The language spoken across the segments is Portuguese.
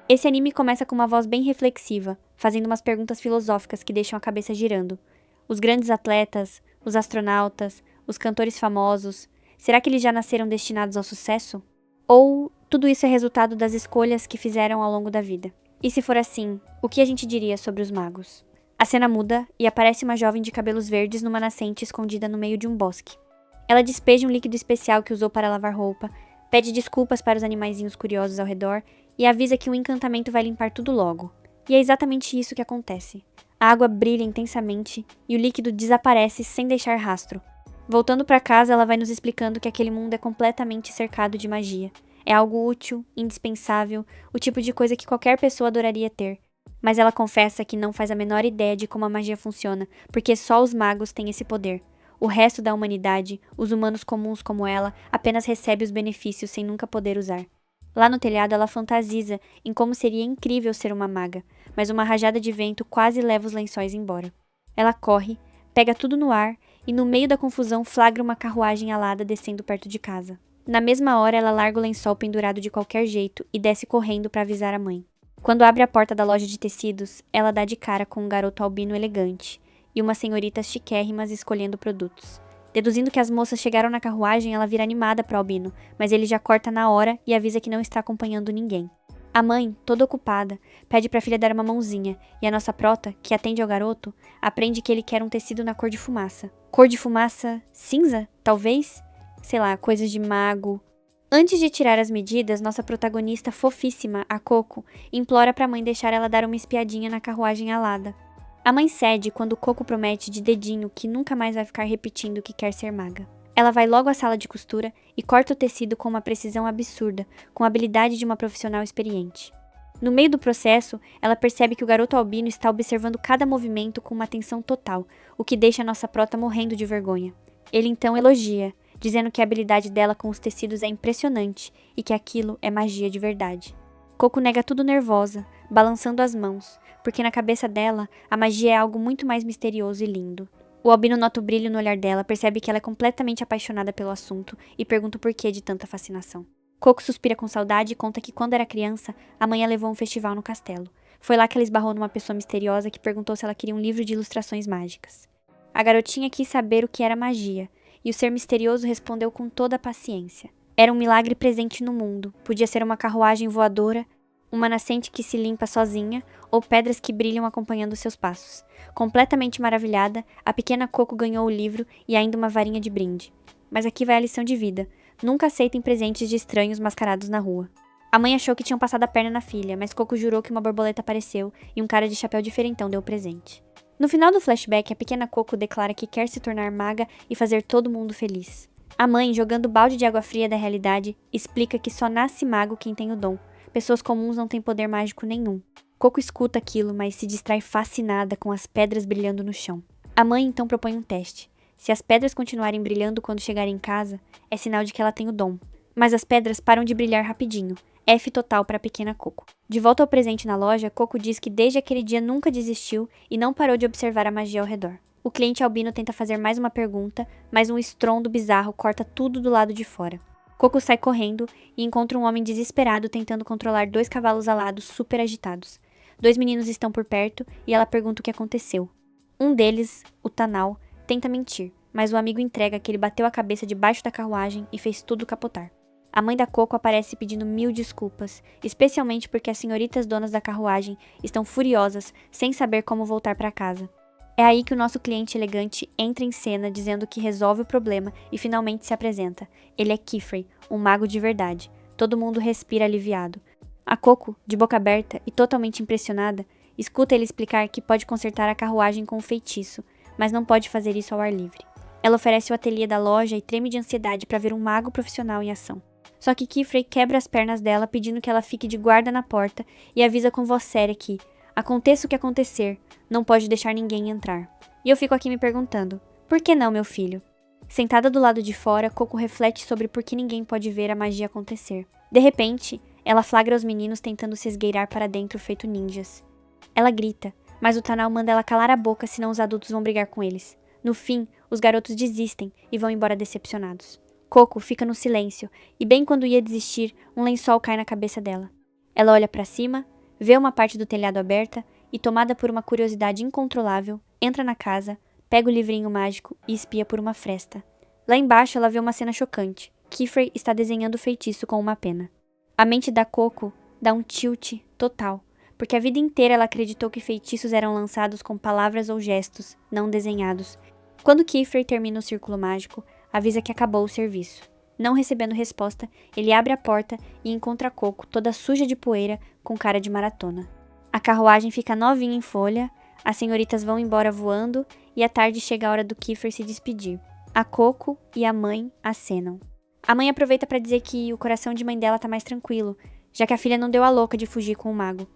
Esse anime começa com uma voz bem reflexiva, fazendo umas perguntas filosóficas que deixam a cabeça girando. Os grandes atletas, os astronautas, os cantores famosos, será que eles já nasceram destinados ao sucesso? Ou tudo isso é resultado das escolhas que fizeram ao longo da vida? E se for assim, o que a gente diria sobre os magos? A cena muda e aparece uma jovem de cabelos verdes numa nascente escondida no meio de um bosque. Ela despeja um líquido especial que usou para lavar roupa, pede desculpas para os animaizinhos curiosos ao redor e avisa que um encantamento vai limpar tudo logo. E é exatamente isso que acontece. A água brilha intensamente e o líquido desaparece sem deixar rastro. Voltando para casa, ela vai nos explicando que aquele mundo é completamente cercado de magia. É algo útil, indispensável, o tipo de coisa que qualquer pessoa adoraria ter. Mas ela confessa que não faz a menor ideia de como a magia funciona, porque só os magos têm esse poder. O resto da humanidade, os humanos comuns como ela, apenas recebe os benefícios sem nunca poder usar. Lá no telhado, ela fantasiza em como seria incrível ser uma maga, mas uma rajada de vento quase leva os lençóis embora. Ela corre, pega tudo no ar e, no meio da confusão, flagra uma carruagem alada descendo perto de casa. Na mesma hora, ela larga o lençol pendurado de qualquer jeito e desce correndo para avisar a mãe. Quando abre a porta da loja de tecidos, ela dá de cara com um garoto albino elegante e umas senhoritas chiquérrimas escolhendo produtos. Deduzindo que as moças chegaram na carruagem, ela vira animada para Albino, mas ele já corta na hora e avisa que não está acompanhando ninguém. A mãe, toda ocupada, pede para a filha dar uma mãozinha, e a nossa prota, que atende ao garoto, aprende que ele quer um tecido na cor de fumaça. Cor de fumaça cinza, talvez? Sei lá, coisas de mago. Antes de tirar as medidas, nossa protagonista fofíssima, a Coco, implora para a mãe deixar ela dar uma espiadinha na carruagem alada. A mãe cede quando Coco promete de dedinho que nunca mais vai ficar repetindo que quer ser maga. Ela vai logo à sala de costura e corta o tecido com uma precisão absurda, com a habilidade de uma profissional experiente. No meio do processo, ela percebe que o garoto albino está observando cada movimento com uma atenção total, o que deixa a nossa prota morrendo de vergonha. Ele então elogia, dizendo que a habilidade dela com os tecidos é impressionante e que aquilo é magia de verdade. Coco nega tudo nervosa, balançando as mãos, porque na cabeça dela, a magia é algo muito mais misterioso e lindo. O albino nota o brilho no olhar dela, percebe que ela é completamente apaixonada pelo assunto e pergunta o porquê de tanta fascinação. Coco suspira com saudade e conta que quando era criança, a mãe a levou a um festival no castelo. Foi lá que ela esbarrou numa pessoa misteriosa que perguntou se ela queria um livro de ilustrações mágicas. A garotinha quis saber o que era magia, e o ser misterioso respondeu com toda a paciência. Era um milagre presente no mundo, podia ser uma carruagem voadora, uma nascente que se limpa sozinha ou pedras que brilham acompanhando seus passos. Completamente maravilhada, a pequena Coco ganhou o livro e ainda uma varinha de brinde. Mas aqui vai a lição de vida. Nunca aceitem presentes de estranhos mascarados na rua. A mãe achou que tinham passado a perna na filha, mas Coco jurou que uma borboleta apareceu e um cara de chapéu diferentão deu o presente. No final do flashback, a pequena Coco declara que quer se tornar maga e fazer todo mundo feliz. A mãe, jogando balde de água fria da realidade, explica que só nasce mago quem tem o dom. Pessoas comuns não têm poder mágico nenhum. Coco escuta aquilo, mas se distrai fascinada com as pedras brilhando no chão. A mãe então propõe um teste. Se as pedras continuarem brilhando quando chegarem em casa, é sinal de que ela tem o dom. Mas as pedras param de brilhar rapidinho. F total para a pequena Coco. De volta ao presente na loja, Coco diz que desde aquele dia nunca desistiu e não parou de observar a magia ao redor. O cliente albino tenta fazer mais uma pergunta, mas um estrondo bizarro corta tudo do lado de fora. Coco sai correndo e encontra um homem desesperado tentando controlar 2 cavalos alados super agitados. 2 meninos estão por perto e ela pergunta o que aconteceu. Um deles, o Tanal, tenta mentir, mas o amigo entrega que ele bateu a cabeça debaixo da carruagem e fez tudo capotar. A mãe da Coco aparece pedindo 1000 desculpas, especialmente porque as senhoritas donas da carruagem estão furiosas, sem saber como voltar para casa. É aí que o nosso cliente elegante entra em cena dizendo que resolve o problema e finalmente se apresenta. Ele é Kifrey, um mago de verdade. Todo mundo respira aliviado. A Coco, de boca aberta e totalmente impressionada, escuta ele explicar que pode consertar a carruagem com um feitiço, mas não pode fazer isso ao ar livre. Ela oferece o ateliê da loja e treme de ansiedade para ver um mago profissional em ação. Só que Kifrey quebra as pernas dela pedindo que ela fique de guarda na porta e avisa com voz séria que, aconteça o que acontecer, não pode deixar ninguém entrar. E eu fico aqui me perguntando, por que não, meu filho? Sentada do lado de fora, Coco reflete sobre por que ninguém pode ver a magia acontecer. De repente, ela flagra os meninos tentando se esgueirar para dentro feito ninjas. Ela grita, mas o Tanal manda ela calar a boca senão os adultos vão brigar com eles. No fim, os garotos desistem e vão embora decepcionados. Coco fica no silêncio, e bem quando ia desistir, um lençol cai na cabeça dela. Ela olha para cima, vê uma parte do telhado aberta e, tomada por uma curiosidade incontrolável, entra na casa, pega o livrinho mágico e espia por uma fresta. Lá embaixo ela vê uma cena chocante. Kiefer está desenhando o feitiço com uma pena. A mente da Coco dá um tilt total, porque a vida inteira ela acreditou que feitiços eram lançados com palavras ou gestos, não desenhados. Quando Kiefer termina o círculo mágico, avisa que acabou o serviço. Não recebendo resposta, ele abre a porta e encontra Coco toda suja de poeira, com cara de maratona. A carruagem fica novinha em folha, as senhoritas vão embora voando e à tarde chega a hora do Kiefer se despedir. A Coco e a mãe acenam. A mãe aproveita para dizer que o coração de mãe dela tá mais tranquilo, já que a filha não deu a louca de fugir com o mago.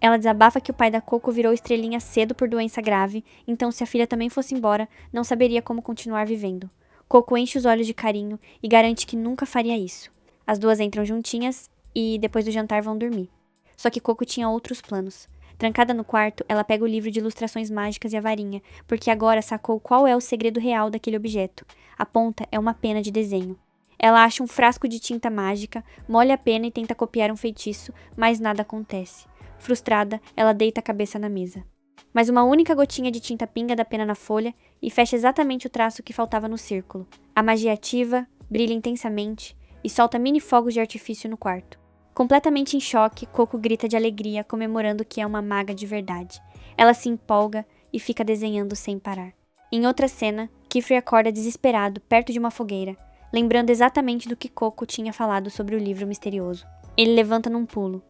Ela desabafa que o pai da Coco virou estrelinha cedo por doença grave, então se a filha também fosse embora, não saberia como continuar vivendo. Coco enche os olhos de carinho e garante que nunca faria isso. As duas entram juntinhas e, depois do jantar, vão dormir. Só que Coco tinha outros planos. Trancada no quarto, ela pega o livro de ilustrações mágicas e a varinha, porque agora sacou qual é o segredo real daquele objeto. A ponta é uma pena de desenho. Ela acha um frasco de tinta mágica, molha a pena e tenta copiar um feitiço, mas nada acontece. Frustrada, ela deita a cabeça na mesa. Mas uma única gotinha de tinta pinga da pena na folha e fecha exatamente o traço que faltava no círculo. A magia ativa, brilha intensamente e solta mini fogos de artifício no quarto. Completamente em choque, Coco grita de alegria, comemorando que é uma maga de verdade. Ela se empolga e fica desenhando sem parar. Em outra cena, Kiefer acorda desesperado, perto de uma fogueira, lembrando exatamente do que Coco tinha falado sobre o livro misterioso. Ele levanta num pulo.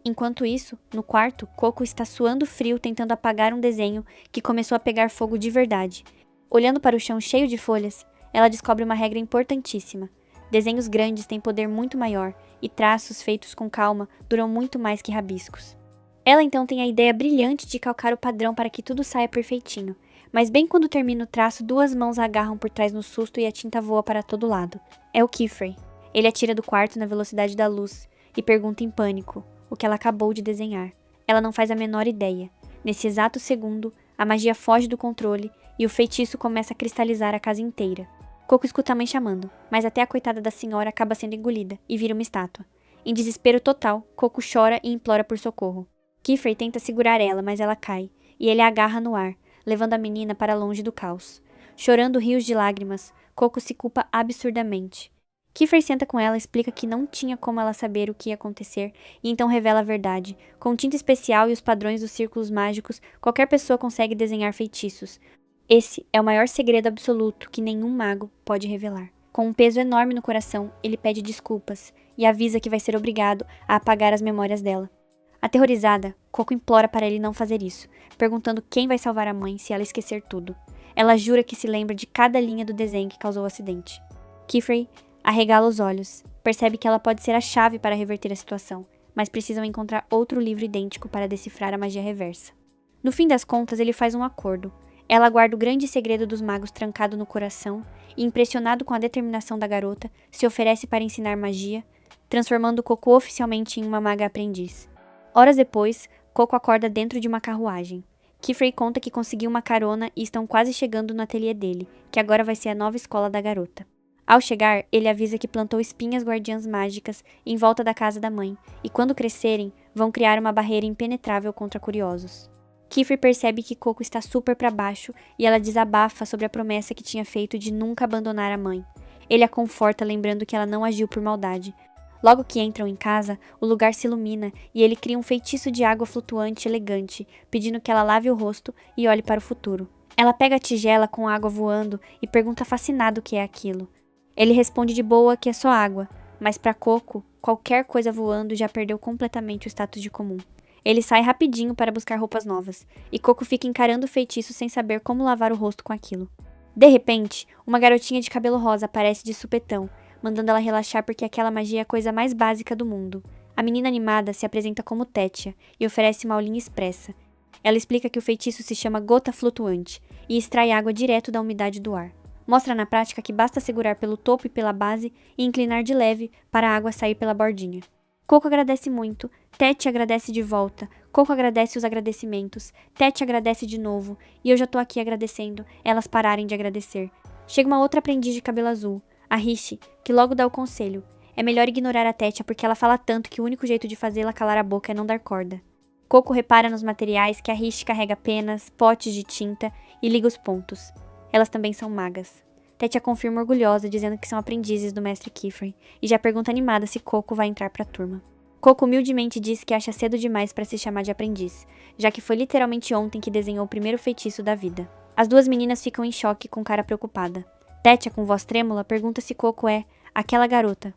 Enquanto isso, no quarto, Coco está suando frio tentando apagar um desenho que começou a pegar fogo de verdade. Olhando para o chão cheio de folhas, ela descobre uma regra importantíssima. Desenhos grandes têm poder muito maior, e traços feitos com calma duram muito mais que rabiscos. Ela então tem a ideia brilhante de calcar o padrão para que tudo saia perfeitinho, mas bem quando termina o traço, duas mãos a agarram por trás no susto e a tinta voa para todo lado. É o Kiefer. Ele atira do quarto na velocidade da luz e pergunta em pânico o que ela acabou de desenhar. Ela não faz a menor ideia. Nesse exato segundo, a magia foge do controle e o feitiço começa a cristalizar a casa inteira. Coco escuta a mãe chamando, mas até a coitada da senhora acaba sendo engolida e vira uma estátua. Em desespero total, Coco chora e implora por socorro. Kiefer tenta segurar ela, mas ela cai, e ele a agarra no ar, levando a menina para longe do caos. Chorando rios de lágrimas, Coco se culpa absurdamente. Kiefer senta com ela e explica que não tinha como ela saber o que ia acontecer, e então revela a verdade. Com tinta especial e os padrões dos círculos mágicos, qualquer pessoa consegue desenhar feitiços. Esse é o maior segredo absoluto que nenhum mago pode revelar. Com um peso enorme no coração, ele pede desculpas e avisa que vai ser obrigado a apagar as memórias dela. Aterrorizada, Coco implora para ele não fazer isso, perguntando quem vai salvar a mãe se ela esquecer tudo. Ela jura que se lembra de cada linha do desenho que causou o acidente. Kiefer arregala os olhos, percebe que ela pode ser a chave para reverter a situação, mas precisam encontrar outro livro idêntico para decifrar a magia reversa. No fim das contas, ele faz um acordo. Ela guarda o grande segredo dos magos trancado no coração e, impressionado com a determinação da garota, se oferece para ensinar magia, transformando Coco oficialmente em uma maga aprendiz. Horas depois, Coco acorda dentro de uma carruagem. Kiefer conta que conseguiu uma carona e estão quase chegando no ateliê dele, que agora vai ser a nova escola da garota. Ao chegar, ele avisa que plantou espinhas guardiãs mágicas em volta da casa da mãe, e quando crescerem, vão criar uma barreira impenetrável contra curiosos. Kiefer percebe que Coco está super para baixo e ela desabafa sobre a promessa que tinha feito de nunca abandonar a mãe. Ele a conforta lembrando que ela não agiu por maldade. Logo que entram em casa, o lugar se ilumina e ele cria um feitiço de água flutuante elegante, pedindo que ela lave o rosto e olhe para o futuro. Ela pega a tigela com água voando e pergunta fascinado o que é aquilo. Ele responde de boa que é só água, mas para Coco, qualquer coisa voando já perdeu completamente o status de comum. Ele sai rapidinho para buscar roupas novas, e Coco fica encarando o feitiço sem saber como lavar o rosto com aquilo. De repente, uma garotinha de cabelo rosa aparece de supetão, mandando ela relaxar porque aquela magia é a coisa mais básica do mundo. A menina animada se apresenta como Tétia e oferece uma aulinha expressa. Ela explica que o feitiço se chama gota flutuante e extrai água direto da umidade do ar. Mostra na prática que basta segurar pelo topo e pela base e inclinar de leve para a água sair pela bordinha. Coco agradece muito, Tete agradece de volta, Coco agradece os agradecimentos, Tete agradece de novo, e eu já tô aqui agradecendo, elas pararem de agradecer. Chega uma outra aprendiz de cabelo azul, a Rishi, que logo dá o conselho. É melhor ignorar a Tétia porque ela fala tanto que o único jeito de fazê-la calar a boca é não dar corda. Coco repara nos materiais que a Rishi carrega penas, potes de tinta e liga os pontos. Elas também são magas. Tétia confirma orgulhosa, dizendo que são aprendizes do mestre Kifrin, e já pergunta animada se Coco vai entrar pra turma. Coco humildemente diz que acha cedo demais para se chamar de aprendiz, já que foi literalmente ontem que desenhou o primeiro feitiço da vida. As duas meninas ficam em choque com cara preocupada. Tétia, com voz trêmula, pergunta se Coco é aquela garota.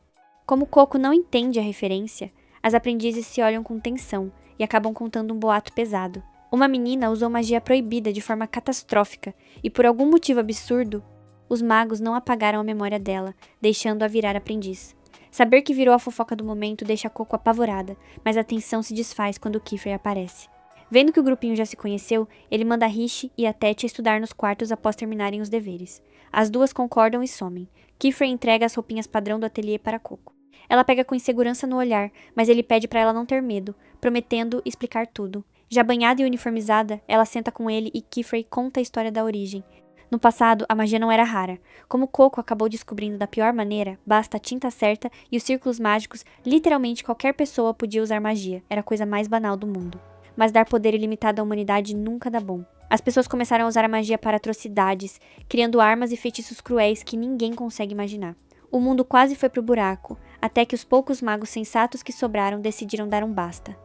Como Coco não entende a referência, as aprendizes se olham com tensão e acabam contando um boato pesado. Uma menina usou magia proibida de forma catastrófica e, por algum motivo absurdo, os magos não apagaram a memória dela, deixando-a virar aprendiz. Saber que virou a fofoca do momento deixa Coco apavorada, mas a tensão se desfaz quando Kiefer aparece. Vendo que o grupinho já se conheceu, ele manda Rishi e a Tétia estudar nos quartos após terminarem os deveres. As duas concordam e somem. Kiefer entrega as roupinhas padrão do ateliê para Coco. Ela pega com insegurança no olhar, mas ele pede para ela não ter medo, prometendo explicar tudo. Já banhada e uniformizada, ela senta com ele e Kiefer conta a história da origem. No passado, a magia não era rara. Como Coco acabou descobrindo da pior maneira, basta a tinta certa e os círculos mágicos, literalmente qualquer pessoa podia usar magia. Era a coisa mais banal do mundo. Mas dar poder ilimitado à humanidade nunca dá bom. As pessoas começaram a usar a magia para atrocidades, criando armas e feitiços cruéis que ninguém consegue imaginar. O mundo quase foi pro buraco, até que os poucos magos sensatos que sobraram decidiram dar um basta.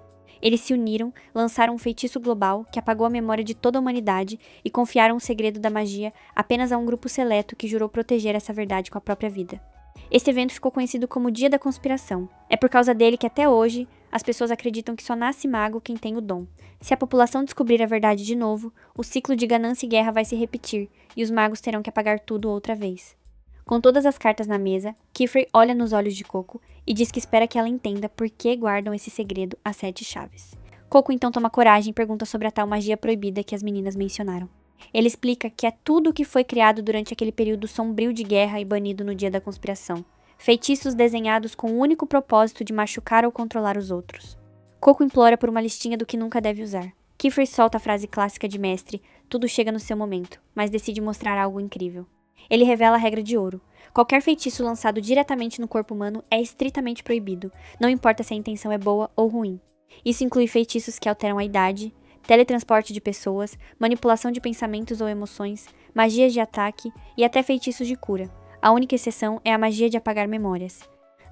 Eles se uniram, lançaram um feitiço global que apagou a memória de toda a humanidade e confiaram o segredo da magia apenas a um grupo seleto que jurou proteger essa verdade com a própria vida. Esse evento ficou conhecido como Dia da Conspiração. É por causa dele que até hoje as pessoas acreditam que só nasce mago quem tem o dom. Se a população descobrir a verdade de novo, o ciclo de ganância e guerra vai se repetir e os magos terão que apagar tudo outra vez. Com todas as cartas na mesa, Kiefer olha nos olhos de Coco e diz que espera que ela entenda por que guardam esse segredo às 7 chaves. Coco então toma coragem e pergunta sobre a tal magia proibida que as meninas mencionaram. Ele explica que é tudo o que foi criado durante aquele período sombrio de guerra e banido no dia da conspiração. Feitiços desenhados com o único propósito de machucar ou controlar os outros. Coco implora por uma listinha do que nunca deve usar. Kiefer solta a frase clássica de mestre, tudo chega no seu momento, mas decide mostrar algo incrível. Ele revela a regra de ouro. Qualquer feitiço lançado diretamente no corpo humano é estritamente proibido, não importa se a intenção é boa ou ruim. Isso inclui feitiços que alteram a idade, teletransporte de pessoas, manipulação de pensamentos ou emoções, magias de ataque e até feitiços de cura. A única exceção é a magia de apagar memórias.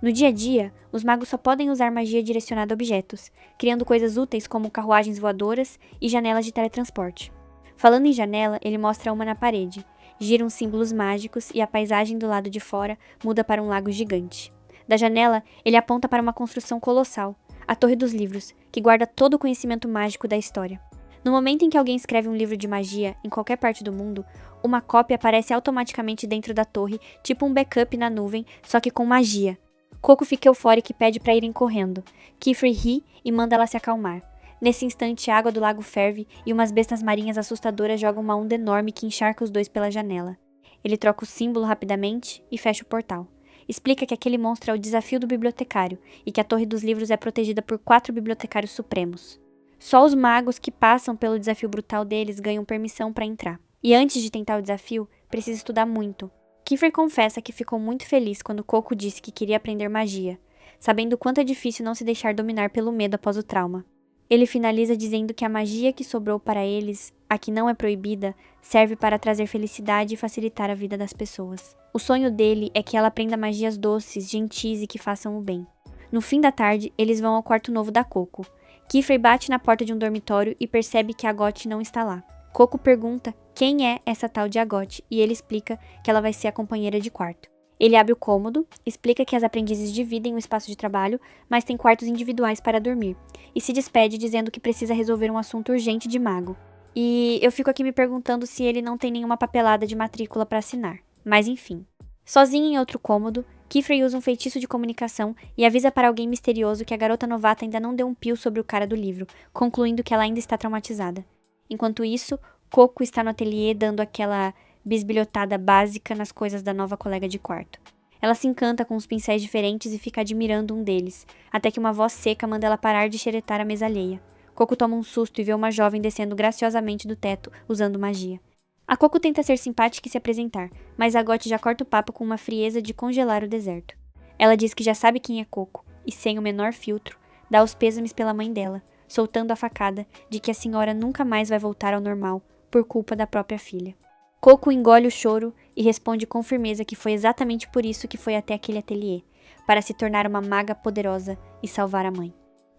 No dia a dia, os magos só podem usar magia direcionada a objetos, criando coisas úteis como carruagens voadoras e janelas de teletransporte. Falando em janela, ele mostra uma na parede. Gira uns símbolos mágicos e a paisagem do lado de fora muda para um lago gigante. Da janela, ele aponta para uma construção colossal, a Torre dos Livros, que guarda todo o conhecimento mágico da história. No momento em que alguém escreve um livro de magia em qualquer parte do mundo, uma cópia aparece automaticamente dentro da torre, tipo um backup na nuvem, só que com magia. Coco fica eufórica e pede para irem correndo. Kiefer ri e manda ela se acalmar. Nesse instante, a água do lago ferve e umas bestas marinhas assustadoras jogam uma onda enorme que encharca os dois pela janela. Ele troca o símbolo rapidamente e fecha o portal. Explica que aquele monstro é o desafio do bibliotecário e que a Torre dos Livros é protegida por 4 bibliotecários supremos. Só os magos que passam pelo desafio brutal deles ganham permissão para entrar. E antes de tentar o desafio, precisa estudar muito. Kiefer confessa que ficou muito feliz quando Coco disse que queria aprender magia, sabendo o quanto é difícil não se deixar dominar pelo medo após o trauma. Ele finaliza dizendo que a magia que sobrou para eles, a que não é proibida, serve para trazer felicidade e facilitar a vida das pessoas. O sonho dele é que ela aprenda magias doces, gentis e que façam o bem. No fim da tarde, eles vão ao quarto novo da Coco. Kiefer bate na porta de um dormitório e percebe que Agot não está lá. Coco pergunta quem é essa tal de Agot e ele explica que ela vai ser a companheira de quarto. Ele abre o cômodo, explica que as aprendizes dividem o espaço de trabalho, mas tem quartos individuais para dormir, e se despede dizendo que precisa resolver um assunto urgente de mago. E eu fico aqui me perguntando se ele não tem nenhuma papelada de matrícula para assinar. Mas enfim. Sozinho em outro cômodo, Kiefer usa um feitiço de comunicação e avisa para alguém misterioso que a garota novata ainda não deu um pio sobre o cara do livro, concluindo que ela ainda está traumatizada. Enquanto isso, Coco está no ateliê dando aquela bisbilhotada básica nas coisas da nova colega de quarto. Ela se encanta com os pincéis diferentes e fica admirando um deles, até que uma voz seca manda ela parar de xeretar a mesa alheia. Coco toma um susto e vê uma jovem descendo graciosamente do teto, usando magia. A Coco tenta ser simpática e se apresentar, mas a Agot já corta o papo com uma frieza de congelar o deserto. Ela diz que já sabe quem é Coco, e sem o menor filtro, dá os pêsames pela mãe dela, soltando a facada de que a senhora nunca mais vai voltar ao normal por culpa da própria filha. Coco engole o choro e responde com firmeza que foi exatamente por isso que foi até aquele ateliê, para se tornar uma maga poderosa e salvar a mãe.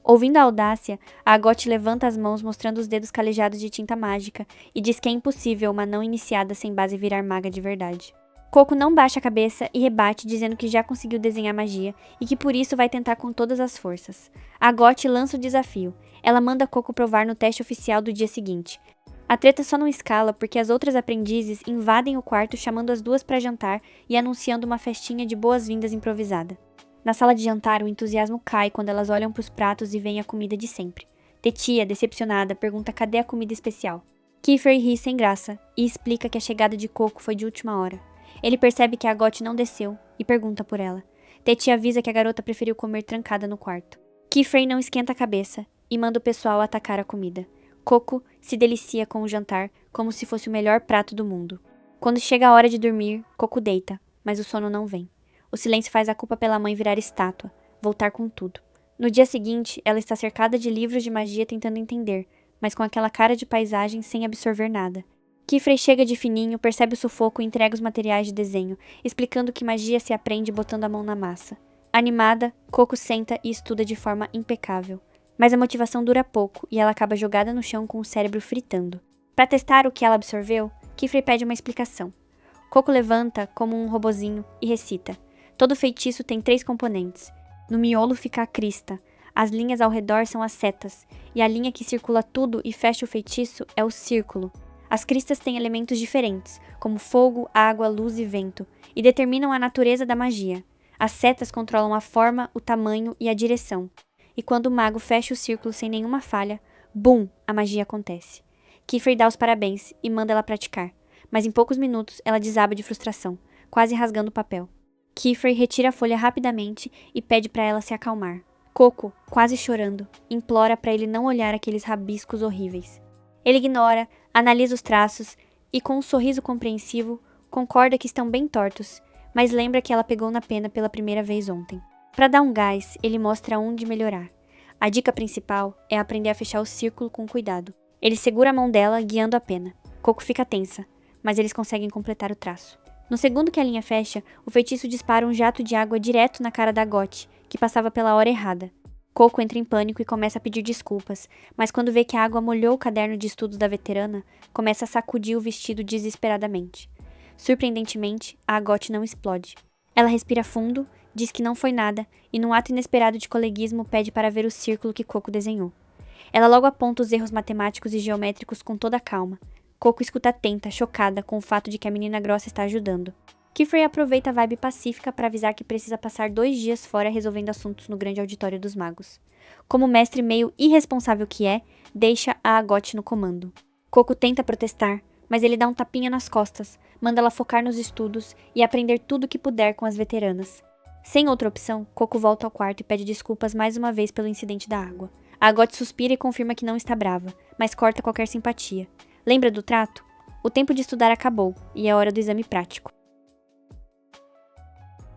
Ouvindo a audácia, a Agot levanta as mãos mostrando os dedos calejados de tinta mágica e diz que é impossível uma não iniciada sem base virar maga de verdade. Coco não baixa a cabeça e rebate dizendo que já conseguiu desenhar magia e que por isso vai tentar com todas as forças. A Agot lança o desafio. Ela manda Coco provar no teste oficial do dia seguinte. A treta só não escala porque as outras aprendizes invadem o quarto chamando as duas para jantar e anunciando uma festinha de boas-vindas improvisada. Na sala de jantar, o entusiasmo cai quando elas olham para os pratos e veem a comida de sempre. Tetia, decepcionada, pergunta cadê a comida especial. Kiefer ri sem graça e explica que a chegada de Coco foi de última hora. Ele percebe que a Agot não desceu e pergunta por ela. Tetia avisa que a garota preferiu comer trancada no quarto. Kiefer não esquenta a cabeça e manda o pessoal atacar a comida. Coco se delicia com o jantar como se fosse o melhor prato do mundo. Quando chega a hora de dormir, Coco deita, mas o sono não vem. O silêncio faz a culpa pela mãe virar estátua, voltar com tudo. No dia seguinte, ela está cercada de livros de magia tentando entender, mas com aquela cara de paisagem sem absorver nada. Kiefer chega de fininho, percebe o sufoco e entrega os materiais de desenho, explicando que magia se aprende botando a mão na massa. Animada, Coco senta e estuda de forma impecável. Mas a motivação dura pouco e ela acaba jogada no chão com o cérebro fritando. Para testar o que ela absorveu, Kiefer pede uma explicação. Coco levanta como um robozinho e recita. Todo feitiço tem 3 componentes. No miolo fica a crista, as linhas ao redor são as setas, e a linha que circula tudo e fecha o feitiço é o círculo. As cristas têm elementos diferentes, como fogo, água, luz e vento, e determinam a natureza da magia. As setas controlam a forma, o tamanho e a direção. E quando o mago fecha o círculo sem nenhuma falha, bum, a magia acontece. Kiefer dá os parabéns e manda ela praticar, mas em poucos minutos ela desaba de frustração, quase rasgando o papel. Kiefer retira a folha rapidamente e pede para ela se acalmar. Coco, quase chorando, implora para ele não olhar aqueles rabiscos horríveis. Ele ignora, analisa os traços e, com um sorriso compreensivo, concorda que estão bem tortos, mas lembra que ela pegou na pena pela primeira vez ontem. Para dar um gás, ele mostra onde melhorar. A dica principal é aprender a fechar o círculo com cuidado. Ele segura a mão dela, guiando a pena. Coco fica tensa, mas eles conseguem completar o traço. No segundo que a linha fecha, o feitiço dispara um jato de água direto na cara da Agot, que passava pela hora errada. Coco entra em pânico e começa a pedir desculpas, mas quando vê que a água molhou o caderno de estudos da veterana, começa a sacudir o vestido desesperadamente. Surpreendentemente, a Agot não explode. Ela respira fundo, diz que não foi nada e, num ato inesperado de coleguismo, pede para ver o círculo que Coco desenhou. Ela logo aponta os erros matemáticos e geométricos com toda a calma. Coco escuta atenta, chocada com o fato de que a menina grossa está ajudando. Kiefer aproveita a vibe pacífica para avisar que precisa passar 2 dias fora resolvendo assuntos no grande auditório dos magos. Como mestre meio irresponsável que é, deixa a Agot no comando. Coco tenta protestar, mas ele dá um tapinha nas costas, manda ela focar nos estudos e aprender tudo o que puder com as veteranas. Sem outra opção, Coco volta ao quarto e pede desculpas mais uma vez pelo incidente da água. A Agot suspira e confirma que não está brava, mas corta qualquer simpatia. Lembra do trato? O tempo de estudar acabou, e é hora do exame prático.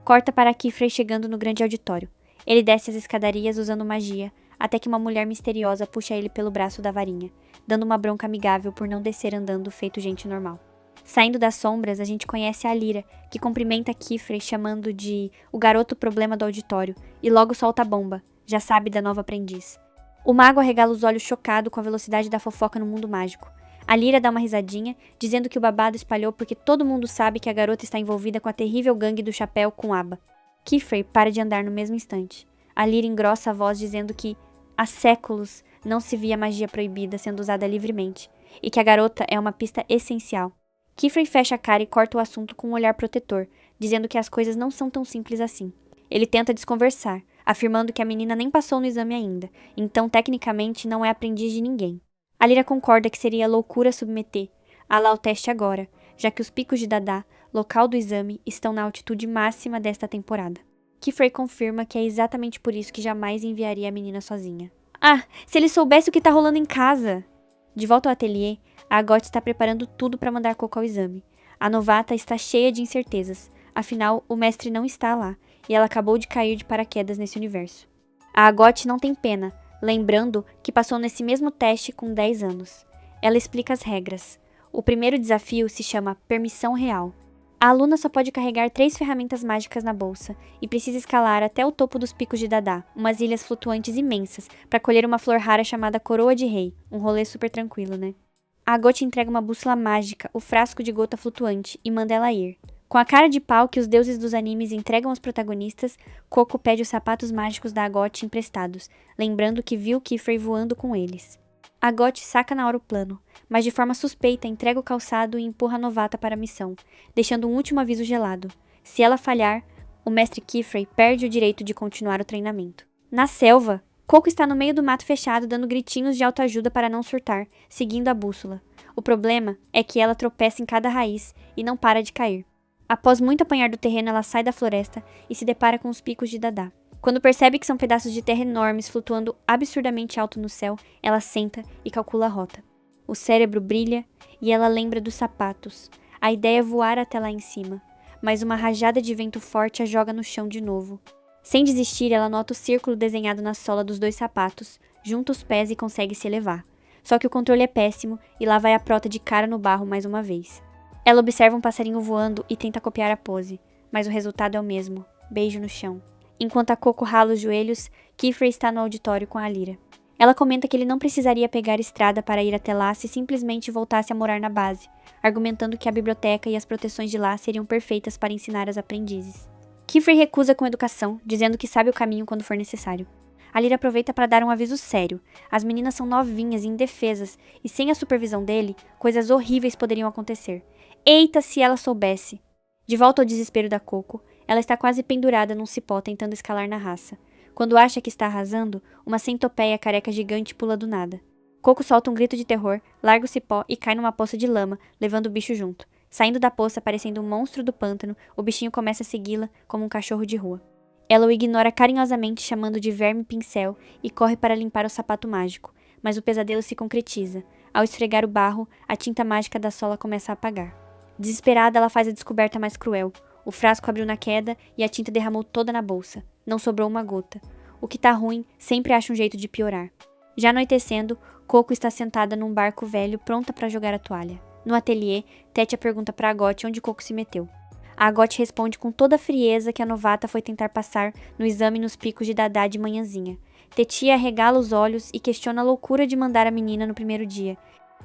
Corta para Kiefer chegando no grande auditório. Ele desce as escadarias usando magia, até que uma mulher misteriosa puxa ele pelo braço da varinha, dando uma bronca amigável por não descer andando feito gente normal. Saindo das sombras, a gente conhece a Lyra, que cumprimenta Kiefer chamando de o garoto problema do auditório, e logo solta a bomba, já sabe da nova aprendiz. O mago arregala os olhos chocado com a velocidade da fofoca no mundo mágico. A Lyra dá uma risadinha, dizendo que o babado espalhou porque todo mundo sabe que a garota está envolvida com a terrível gangue do chapéu com aba. Kiefer para de andar no mesmo instante. A Lyra engrossa a voz dizendo que, há séculos, não se via magia proibida sendo usada livremente, e que a garota é uma pista essencial. Kiefer fecha a cara e corta o assunto com um olhar protetor, dizendo que as coisas não são tão simples assim. Ele tenta desconversar, afirmando que a menina nem passou no exame ainda, então tecnicamente não é aprendiz de ninguém. A Lyra concorda que seria loucura submeter a ao teste agora, já que os picos de Dada, local do exame, estão na altitude máxima desta temporada. Kiefer confirma que é exatamente por isso que jamais enviaria a menina sozinha. Ah, se ele soubesse o que tá rolando em casa! De volta ao ateliê, a Agot está preparando tudo para mandar Coco ao exame. A novata está cheia de incertezas, afinal, o mestre não está lá, e ela acabou de cair de paraquedas nesse universo. A Agot não tem pena, lembrando que passou nesse mesmo teste com 10 anos. Ela explica as regras. O primeiro desafio se chama Permissão Real. A aluna só pode carregar 3 ferramentas mágicas na bolsa e precisa escalar até o topo dos picos de Dadá, umas ilhas flutuantes imensas, para colher uma flor rara chamada Coroa de Rei. Um rolê super tranquilo, né? A Gotti entrega uma bússola mágica, o frasco de gota flutuante, e manda ela ir. Com a cara de pau que os deuses dos animes entregam aos protagonistas, Coco pede os sapatos mágicos da Gotti emprestados, lembrando que viu Kifrey voando com eles. A Gotti saca na hora o plano, mas de forma suspeita entrega o calçado e empurra a novata para a missão, deixando um último aviso gelado. Se ela falhar, o mestre Kifrey perde o direito de continuar o treinamento. Na selva, Coco está no meio do mato fechado dando gritinhos de autoajuda para não surtar, seguindo a bússola. O problema é que ela tropeça em cada raiz e não para de cair. Após muito apanhar do terreno, ela sai da floresta e se depara com os picos de Dadá. Quando percebe que são pedaços de terra enormes flutuando absurdamente alto no céu, ela senta e calcula a rota. O cérebro brilha e ela lembra dos sapatos. A ideia é voar até lá em cima, mas uma rajada de vento forte a joga no chão de novo. Sem desistir, ela nota o círculo desenhado na sola dos 2 sapatos, junta os pés e consegue se elevar. Só que o controle é péssimo e lá vai a prota de cara no barro mais uma vez. Ela observa um passarinho voando e tenta copiar a pose, mas o resultado é o mesmo: beijo no chão. Enquanto a Coco rala os joelhos, Kifrey está no auditório com a Lyra. Ela comenta que ele não precisaria pegar estrada para ir até lá se simplesmente voltasse a morar na base, argumentando que a biblioteca e as proteções de lá seriam perfeitas para ensinar as aprendizes. Kifrey recusa com educação, dizendo que sabe o caminho quando for necessário. A Lyra aproveita para dar um aviso sério. As meninas são novinhas e indefesas, e sem a supervisão dele, coisas horríveis poderiam acontecer. Eita, se ela soubesse! De volta ao desespero da Coco, ela está quase pendurada num cipó tentando escalar na raça. Quando acha que está arrasando, uma centopeia careca gigante pula do nada. Coco solta um grito de terror, larga o cipó e cai numa poça de lama, levando o bicho junto. Saindo da poça, parecendo um monstro do pântano, o bichinho começa a segui-la como um cachorro de rua. Ela o ignora carinhosamente, chamando de verme-pincel, e corre para limpar o sapato mágico, mas o pesadelo se concretiza. Ao esfregar o barro, a tinta mágica da sola começa a apagar. Desesperada, ela faz a descoberta mais cruel. O frasco abriu na queda e a tinta derramou toda na bolsa. Não sobrou uma gota. O que tá ruim sempre acha um jeito de piorar. Já anoitecendo, Coco está sentada num barco velho pronta para jogar a toalha. No ateliê, Tétia pergunta para Gotti onde Coco se meteu. A Gotti responde com toda a frieza que a novata foi tentar passar no exame nos picos de Dadá de manhãzinha. Tetia arregala os olhos e questiona a loucura de mandar a menina no primeiro dia.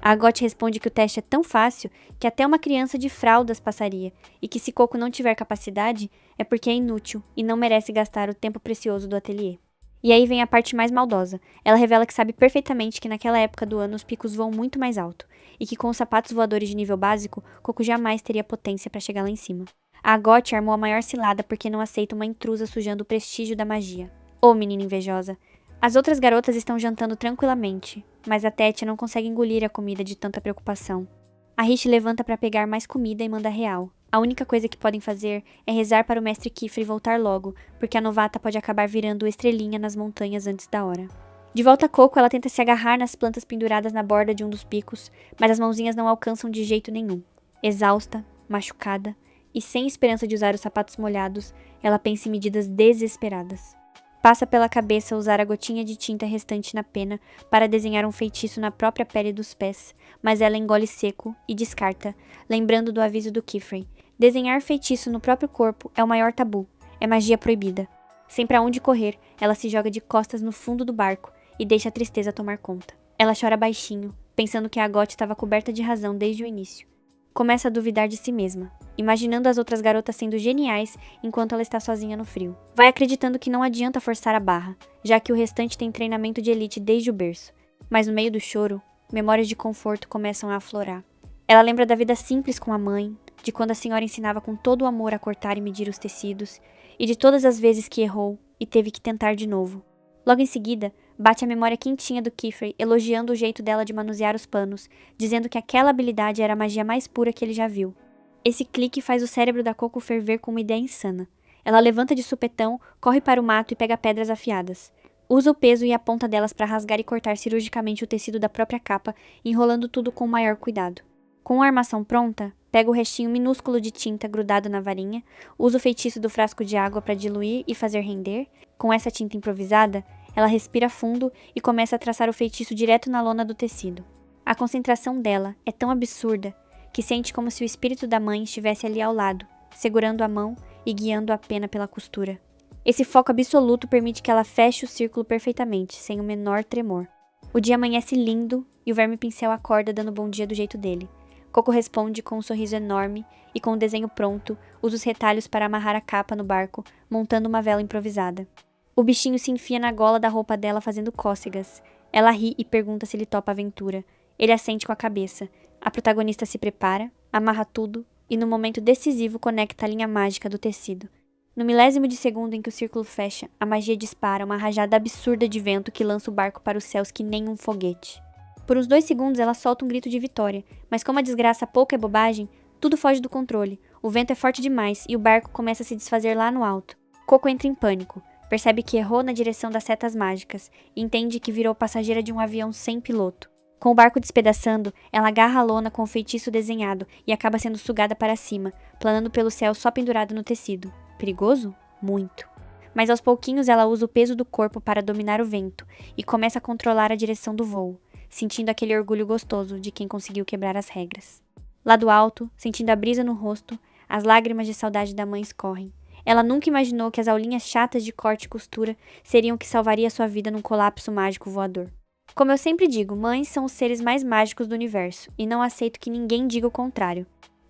A Gotti responde que o teste é tão fácil que até uma criança de fraldas passaria, e que se Coco não tiver capacidade, é porque é inútil e não merece gastar o tempo precioso do ateliê. E aí vem a parte mais maldosa. Ela revela que sabe perfeitamente que naquela época do ano os picos voam muito mais alto, e que com os sapatos voadores de nível básico, Coco jamais teria potência para chegar lá em cima. A Gotti armou a maior cilada porque não aceita uma intrusa sujando o prestígio da magia. Ô menina invejosa! As outras garotas estão jantando tranquilamente, mas a Tétia não consegue engolir a comida de tanta preocupação. A Rich levanta para pegar mais comida e manda real. A única coisa que podem fazer é rezar para o mestre Kifrey voltar logo, porque a novata pode acabar virando estrelinha nas montanhas antes da hora. De volta a Coco, ela tenta se agarrar nas plantas penduradas na borda de um dos picos, mas as mãozinhas não alcançam de jeito nenhum. Exausta, machucada e sem esperança de usar os sapatos molhados, ela pensa em medidas desesperadas. Passa pela cabeça usar a gotinha de tinta restante na pena para desenhar um feitiço na própria pele dos pés, mas ela engole seco e descarta, lembrando do aviso do Kifrey. Desenhar feitiço no próprio corpo é o maior tabu, é magia proibida. Sem pra onde correr, ela se joga de costas no fundo do barco e deixa a tristeza tomar conta. Ela chora baixinho, pensando que a Gotti estava coberta de razão desde o início. Começa a duvidar de si mesma, imaginando as outras garotas sendo geniais enquanto ela está sozinha no frio. Vai acreditando que não adianta forçar a barra, já que o restante tem treinamento de elite desde o berço. Mas no meio do choro, memórias de conforto começam a aflorar. Ela lembra da vida simples com a mãe, de quando a senhora ensinava com todo o amor a cortar e medir os tecidos, e de todas as vezes que errou e teve que tentar de novo. Logo em seguida, bate a memória quentinha do Kifrey, elogiando o jeito dela de manusear os panos, dizendo que aquela habilidade era a magia mais pura que ele já viu. Esse clique faz o cérebro da Coco ferver com uma ideia insana. Ela levanta de supetão, corre para o mato e pega pedras afiadas. Usa o peso e a ponta delas para rasgar e cortar cirurgicamente o tecido da própria capa, enrolando tudo com o maior cuidado. Com a armação pronta, pega o restinho minúsculo de tinta grudado na varinha, usa o feitiço do frasco de água para diluir e fazer render. Com essa tinta improvisada, Ela respira fundo e começa a traçar o feitiço direto na lona do tecido. A concentração dela é tão absurda que sente como se o espírito da mãe estivesse ali ao lado, segurando a mão e guiando a pena pela costura. Esse foco absoluto permite que ela feche o círculo perfeitamente, sem o menor tremor. O dia amanhece lindo e o verme-pincel acorda dando bom dia do jeito dele. Coco responde com um sorriso enorme e, com o desenho pronto, usa os retalhos para amarrar a capa no barco, montando uma vela improvisada. O bichinho se enfia na gola da roupa dela fazendo cócegas. Ela ri e pergunta se ele topa a aventura. Ele assente com a cabeça. A protagonista se prepara, amarra tudo e, no momento decisivo, conecta a linha mágica do tecido. No milésimo de segundo em que o círculo fecha, a magia dispara uma rajada absurda de vento que lança o barco para os céus que nem um foguete. Por uns 2 segundos ela solta um grito de vitória, mas como a desgraça pouco é bobagem, tudo foge do controle. O vento é forte demais e o barco começa a se desfazer lá no alto. Coco entra em pânico, percebe que errou na direção das setas mágicas e entende que virou passageira de um avião sem piloto. Com o barco despedaçando, ela agarra a lona com o feitiço desenhado e acaba sendo sugada para cima, planando pelo céu só pendurado no tecido. Perigoso? Muito. Mas aos pouquinhos ela usa o peso do corpo para dominar o vento e começa a controlar a direção do voo, sentindo aquele orgulho gostoso de quem conseguiu quebrar as regras. Lá do alto, sentindo a brisa no rosto, as lágrimas de saudade da mãe escorrem. Ela nunca imaginou que as aulinhas chatas de corte e costura seriam o que salvaria sua vida num colapso mágico voador. Como eu sempre digo, mães são os seres mais mágicos do universo, e não aceito que ninguém diga o contrário.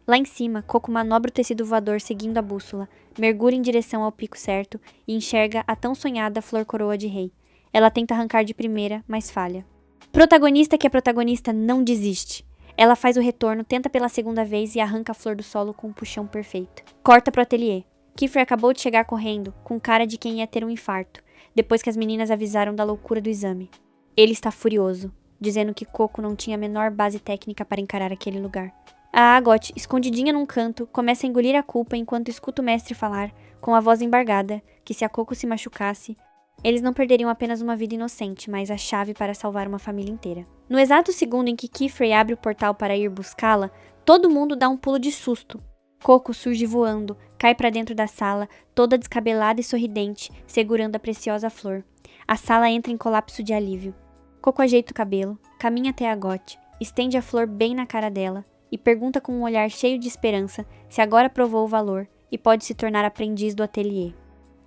Lá em cima, Coco manobra o tecido voador seguindo a bússola, mergulha em direção ao pico certo e enxerga a tão sonhada flor coroa de rei. Ela tenta arrancar de primeira, mas falha. Protagonista que é protagonista não desiste. Ela faz o retorno, tenta pela segunda vez e arranca a flor do solo com um puxão perfeito. Corta pro ateliê. Kiefer acabou de chegar correndo, com cara de quem ia ter um infarto, depois que as meninas avisaram da loucura do exame. Ele está furioso, dizendo que Coco não tinha a menor base técnica para encarar aquele lugar. A Agot, escondidinha num canto, começa a engolir a culpa enquanto escuta o mestre falar, com a voz embargada, que se a Coco se machucasse, eles não perderiam apenas uma vida inocente, mas a chave para salvar uma família inteira. No exato segundo em que Kiefer abre o portal para ir buscá-la, todo mundo dá um pulo de susto. Coco surge voando, cai para dentro da sala, toda descabelada e sorridente, segurando a preciosa flor. A sala entra em colapso de alívio. Coco ajeita o cabelo, caminha até a Agot, estende a flor bem na cara dela e pergunta com um olhar cheio de esperança se agora provou o valor e pode se tornar aprendiz do ateliê.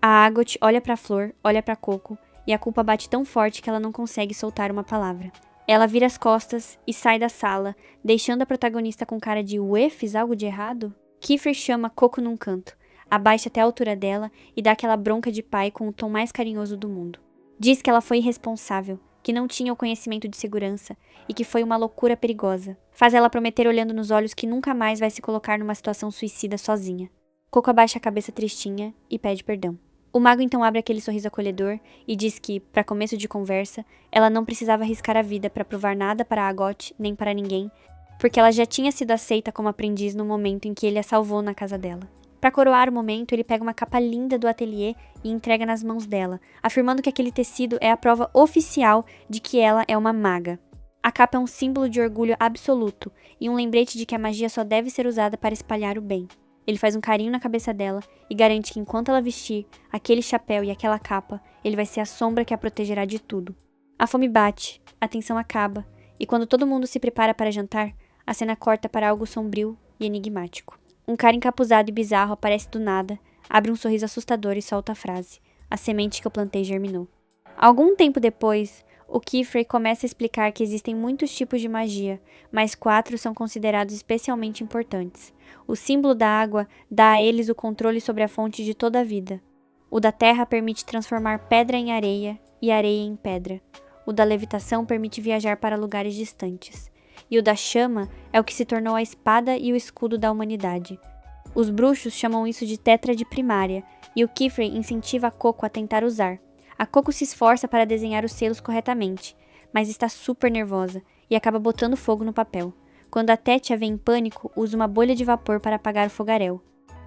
A Agot olha para a flor, olha para Coco e a culpa bate tão forte que ela não consegue soltar uma palavra. Ela vira as costas e sai da sala, deixando a protagonista com cara de ué, fiz algo de errado? Kiefer chama Coco num canto, abaixa até a altura dela e dá aquela bronca de pai com o tom mais carinhoso do mundo. Diz que ela foi irresponsável, que não tinha o conhecimento de segurança e que foi uma loucura perigosa. Faz ela prometer olhando nos olhos que nunca mais vai se colocar numa situação suicida sozinha. Coco abaixa a cabeça tristinha e pede perdão. O mago então abre aquele sorriso acolhedor e diz que, para começo de conversa, ela não precisava arriscar a vida para provar nada para a Agot nem para ninguém, porque ela já tinha sido aceita como aprendiz no momento em que ele a salvou na casa dela. Para coroar o momento, ele pega uma capa linda do ateliê e entrega nas mãos dela, afirmando que aquele tecido é a prova oficial de que ela é uma maga. A capa é um símbolo de orgulho absoluto e um lembrete de que a magia só deve ser usada para espalhar o bem. Ele faz um carinho na cabeça dela e garante que enquanto ela vestir aquele chapéu e aquela capa, ele vai ser a sombra que a protegerá de tudo. A fome bate, a tensão acaba, e quando todo mundo se prepara para jantar, a cena corta para algo sombrio e enigmático. Um cara encapuzado e bizarro aparece do nada, abre um sorriso assustador e solta a frase: "A semente que eu plantei germinou". Algum tempo depois, o Kiefer começa a explicar que existem muitos tipos de magia, mas 4 são considerados especialmente importantes. O símbolo da água dá a eles o controle sobre a fonte de toda a vida. O da terra permite transformar pedra em areia e areia em pedra. O da levitação permite viajar para lugares distantes. E o da chama é o que se tornou a espada e o escudo da humanidade. Os bruxos chamam isso de tétrade primária, e o Kiefer incentiva a Coco a tentar usar. A Coco se esforça para desenhar os selos corretamente, mas está super nervosa e acaba botando fogo no papel. Quando a Tétia vem em pânico, usa uma bolha de vapor para apagar o fogaréu.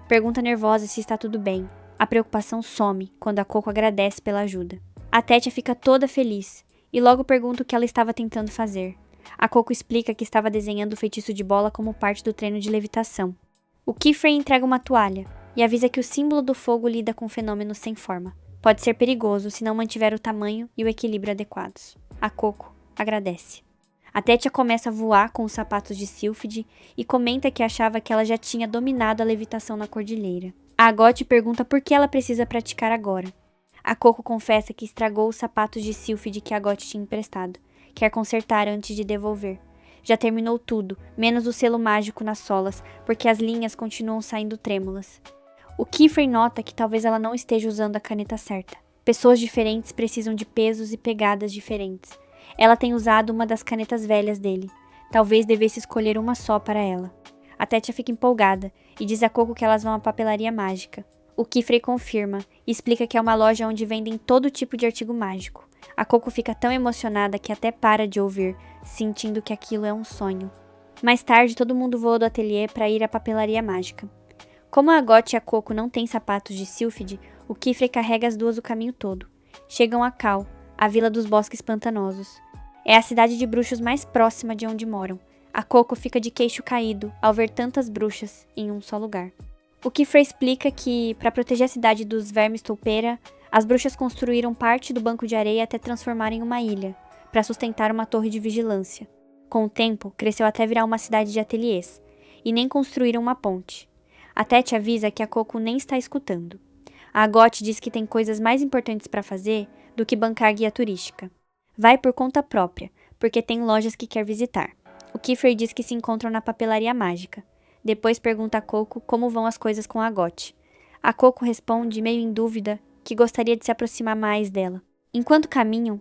Pergunta nervosa se está tudo bem. A preocupação some quando a Coco agradece pela ajuda. A Tétia fica toda feliz e logo pergunta o que ela estava tentando fazer. A Coco explica que estava desenhando o feitiço de bola como parte do treino de levitação. O Kiefer entrega uma toalha e avisa que o símbolo do fogo lida com fenômenos sem forma. Pode ser perigoso se não mantiver o tamanho e o equilíbrio adequados. A Coco agradece. A Tétia começa a voar com os sapatos de Sylphid e comenta que achava que ela já tinha dominado a levitação na cordilheira. A Agot pergunta por que ela precisa praticar agora. A Coco confessa que estragou os sapatos de Sylphid que a Agot tinha emprestado. Quer consertar antes de devolver. Já terminou tudo, menos o selo mágico nas solas, porque as linhas continuam saindo trêmulas. O Kiefer nota que talvez ela não esteja usando a caneta certa. Pessoas diferentes precisam de pesos e pegadas diferentes. Ela tem usado uma das canetas velhas dele. Talvez devesse escolher uma só para ela. A Tétia fica empolgada e diz a Coco que elas vão à papelaria mágica. O Kiefer confirma e explica que é uma loja onde vendem todo tipo de artigo mágico. A Coco fica tão emocionada que até para de ouvir, sentindo que aquilo é um sonho. Mais tarde, todo mundo voa do ateliê para ir à papelaria mágica. Como a Agot e a Coco não têm sapatos de Sylphid, o Kiefer carrega as duas o caminho todo. Chegam a Cal, a vila dos bosques pantanosos. É a cidade de bruxos mais próxima de onde moram. A Coco fica de queixo caído ao ver tantas bruxas em um só lugar. O Kiefer explica que, para proteger a cidade dos vermes toupeira, as bruxas construíram parte do banco de areia até transformar em uma ilha, para sustentar uma torre de vigilância. Com o tempo, cresceu até virar uma cidade de ateliês, e nem construíram uma ponte. A Tétia avisa que a Coco nem está escutando. A Agot diz que tem coisas mais importantes para fazer do que bancar guia turística. Vai por conta própria, porque tem lojas que quer visitar. O Kiefer diz que se encontram na papelaria mágica. Depois pergunta a Coco como vão as coisas com a Agot. A Coco responde, meio em dúvida, que gostaria de se aproximar mais dela. Enquanto caminham,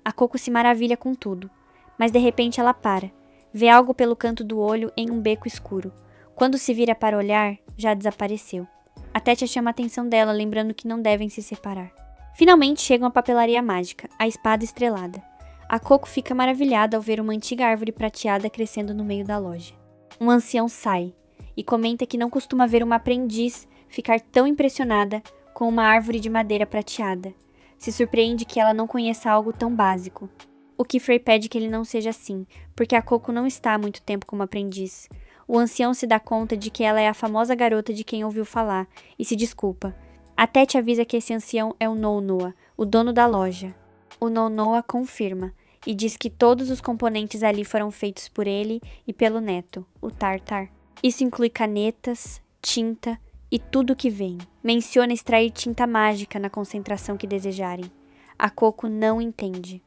a Coco se maravilha com tudo, mas de repente ela para, vê algo pelo canto do olho em um beco escuro. Quando se vira para olhar, já desapareceu. A Tétia chama a atenção dela, lembrando que não devem se separar. Finalmente chegam à papelaria mágica, a espada estrelada. A Coco fica maravilhada ao ver uma antiga árvore prateada crescendo no meio da loja. Um ancião sai e comenta que não costuma ver uma aprendiz ficar tão impressionada com uma árvore de madeira prateada. Se surpreende que ela não conheça algo tão básico. O Kiefer pede que ele não seja assim, porque a Coco não está há muito tempo como aprendiz. O ancião se dá conta de que ela é a famosa garota de quem ouviu falar e se desculpa. A Tétia avisa que esse ancião é o Nonoa, o dono da loja. O Nonoa confirma e diz que todos os componentes ali foram feitos por ele e pelo neto, o Tartar. Isso inclui canetas, tinta e tudo o que vem. Menciona extrair tinta mágica na concentração que desejarem. A Coco não entende.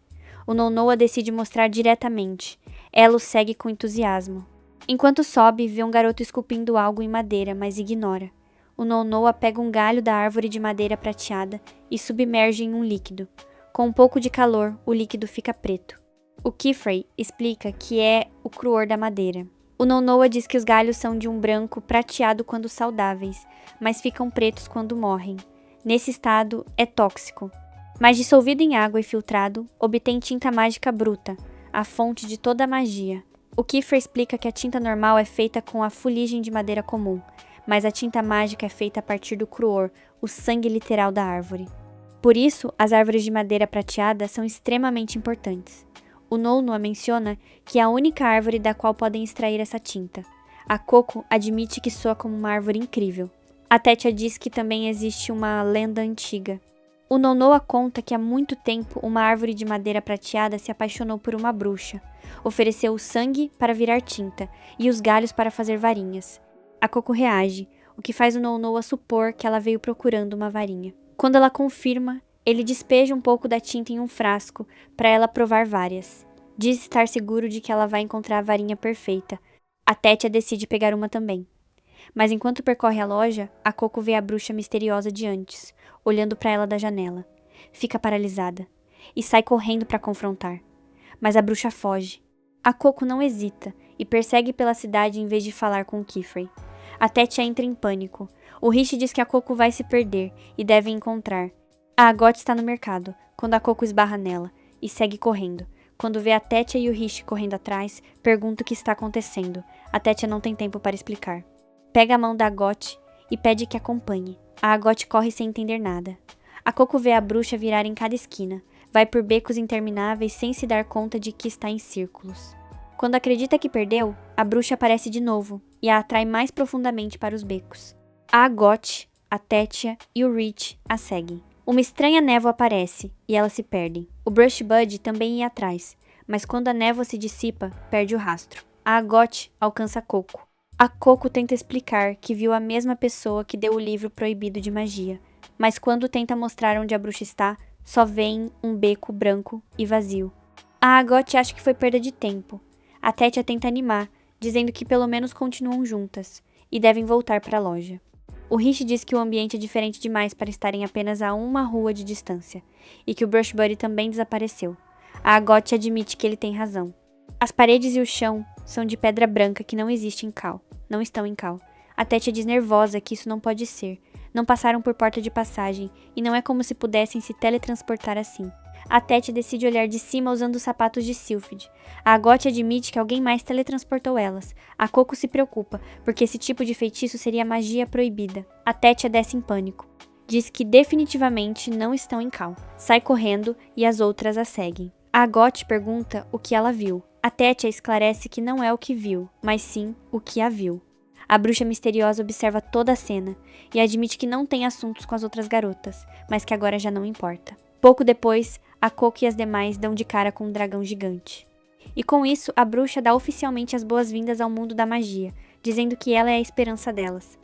O Nonoa decide mostrar diretamente. Ela o segue com entusiasmo. Enquanto sobe, vê um garoto esculpindo algo em madeira, mas ignora. O Nonoa pega um galho da árvore de madeira prateada e submerge em um líquido. Com um pouco de calor, o líquido fica preto. O Kiefer explica que é o cruor da madeira. O Nonoa diz que os galhos são de um branco prateado quando saudáveis, mas ficam pretos quando morrem. Nesse estado, é tóxico. Mas dissolvido em água e filtrado, obtém tinta mágica bruta, a fonte de toda a magia. O Kiefer explica que a tinta normal é feita com a fuligem de madeira comum, mas a tinta mágica é feita a partir do cruor, o sangue literal da árvore. Por isso, as árvores de madeira prateada são extremamente importantes. O Nonoa menciona que é a única árvore da qual podem extrair essa tinta. A Coco admite que soa como uma árvore incrível. A Tétia diz que também existe uma lenda antiga. O Nonoa conta que há muito tempo uma árvore de madeira prateada se apaixonou por uma bruxa. Ofereceu o sangue para virar tinta e os galhos para fazer varinhas. A Coco reage, o que faz o Nonoa supor que ela veio procurando uma varinha. Quando ela confirma, ele despeja um pouco da tinta em um frasco para ela provar várias. Diz estar seguro de que ela vai encontrar a varinha perfeita. A Tétia decide pegar uma também. Mas enquanto percorre a loja, a Coco vê a bruxa misteriosa de antes, olhando para ela da janela. Fica paralisada e sai correndo para confrontar. Mas a bruxa foge. A Coco não hesita e persegue pela cidade em vez de falar com o Kiefer. A Tétia entra em pânico. O Rishi diz que a Coco vai se perder e deve encontrar. A Agot está no mercado, quando a Coco esbarra nela, e segue correndo. Quando vê a Tétia e o Rishi correndo atrás, pergunta o que está acontecendo. A Tétia não tem tempo para explicar. Pega a mão da Agot e pede que acompanhe. A Agot corre sem entender nada. A Coco vê a bruxa virar em cada esquina. Vai por becos intermináveis sem se dar conta de que está em círculos. Quando acredita que perdeu, a bruxa aparece de novo e a atrai mais profundamente para os becos. A Agot, a Tétia e o Rich a seguem. Uma estranha névoa aparece, e elas se perdem. O Brush Bud também ia atrás, mas quando a névoa se dissipa, perde o rastro. A Agot alcança Coco. A Coco tenta explicar que viu a mesma pessoa que deu o livro proibido de magia, mas quando tenta mostrar onde a bruxa está, só vêem um beco branco e vazio. A Agot acha que foi perda de tempo. A Tétia tenta animar, dizendo que pelo menos continuam juntas, e devem voltar para a loja. O Rish diz que o ambiente é diferente demais para estarem apenas a uma rua de distância, e que o Brush Buddy também desapareceu. A Agot admite que ele tem razão. As paredes e o chão são de pedra branca que não existe em Cal. Não estão em Cal. A Tétia diz nervosa que isso não pode ser. Não passaram por porta de passagem, e não é como se pudessem se teletransportar assim. A Tétia decide olhar de cima usando os sapatos de Sylphid. A Agot admite que alguém mais teletransportou elas. A Coco se preocupa, porque esse tipo de feitiço seria magia proibida. A Tétia desce em pânico. Diz que definitivamente não estão em Cal. Sai correndo e as outras a seguem. A Agot pergunta o que ela viu. A Tétia esclarece que não é o que viu, mas sim o que a viu. A bruxa misteriosa observa toda a cena e admite que não tem assuntos com as outras garotas, mas que agora já não importa. Pouco depois, a Coco e as demais dão de cara com um dragão gigante. E com isso, a bruxa dá oficialmente as boas-vindas ao mundo da magia, dizendo que ela é a esperança delas.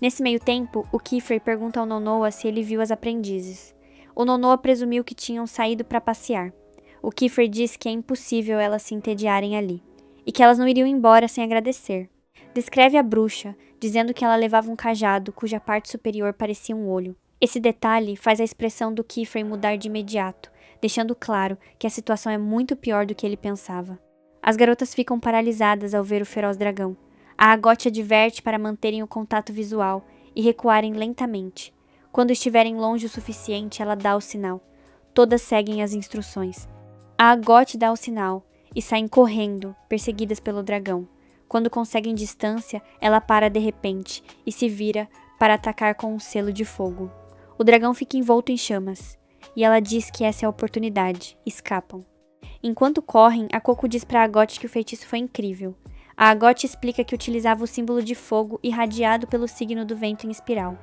Nesse meio tempo, o Kiefer pergunta ao Nonoa se ele viu as aprendizes. O Nonoa presumiu que tinham saído para passear. O Kiefer diz que é impossível elas se entediarem ali, e que elas não iriam embora sem agradecer. Descreve a bruxa, dizendo que ela levava um cajado cuja parte superior parecia um olho. Esse detalhe faz a expressão do Kiefer mudar de imediato, deixando claro que a situação é muito pior do que ele pensava. As garotas ficam paralisadas ao ver o feroz dragão. A Agot adverte para manterem o contato visual e recuarem lentamente. Quando estiverem longe o suficiente, ela dá o sinal. Todas seguem as instruções. A Agot dá o sinal e saem correndo, perseguidas pelo dragão. Quando conseguem distância, ela para de repente e se vira para atacar com um selo de fogo. O dragão fica envolto em chamas, e ela diz que essa é a oportunidade. Escapam. Enquanto correm, a Coco diz para a Agot que o feitiço foi incrível. A Agot explica que utilizava o símbolo de fogo irradiado pelo signo do vento em espiral.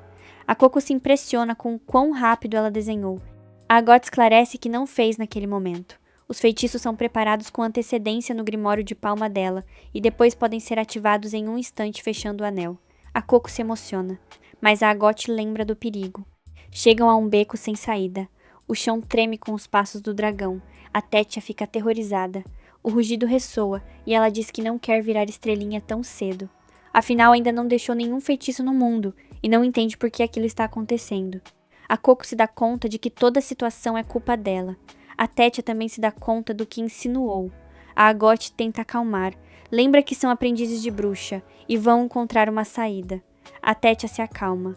A Coco se impressiona com o quão rápido ela desenhou. A Agot esclarece que não fez naquele momento. Os feitiços são preparados com antecedência no grimório de palma dela, e depois podem ser ativados em um instante fechando o anel. A Coco se emociona, mas a Agot lembra do perigo. Chegam a um beco sem saída. O chão treme com os passos do dragão. A Tétia fica aterrorizada. O rugido ressoa, e ela diz que não quer virar estrelinha tão cedo. Afinal, ainda não deixou nenhum feitiço no mundo, e não entende por que aquilo está acontecendo. A Coco se dá conta de que toda a situação é culpa dela. A Tétia também se dá conta do que insinuou. A Agot tenta acalmar. Lembra que são aprendizes de bruxa e vão encontrar uma saída. A Tétia se acalma.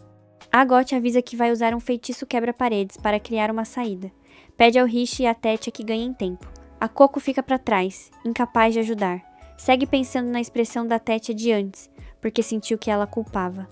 A Agot avisa que vai usar um feitiço quebra-paredes para criar uma saída. Pede ao Rish e à Tétia que ganhem tempo. A Coco fica para trás, incapaz de ajudar. Segue pensando na expressão da Tétia de antes, porque sentiu que ela a culpava.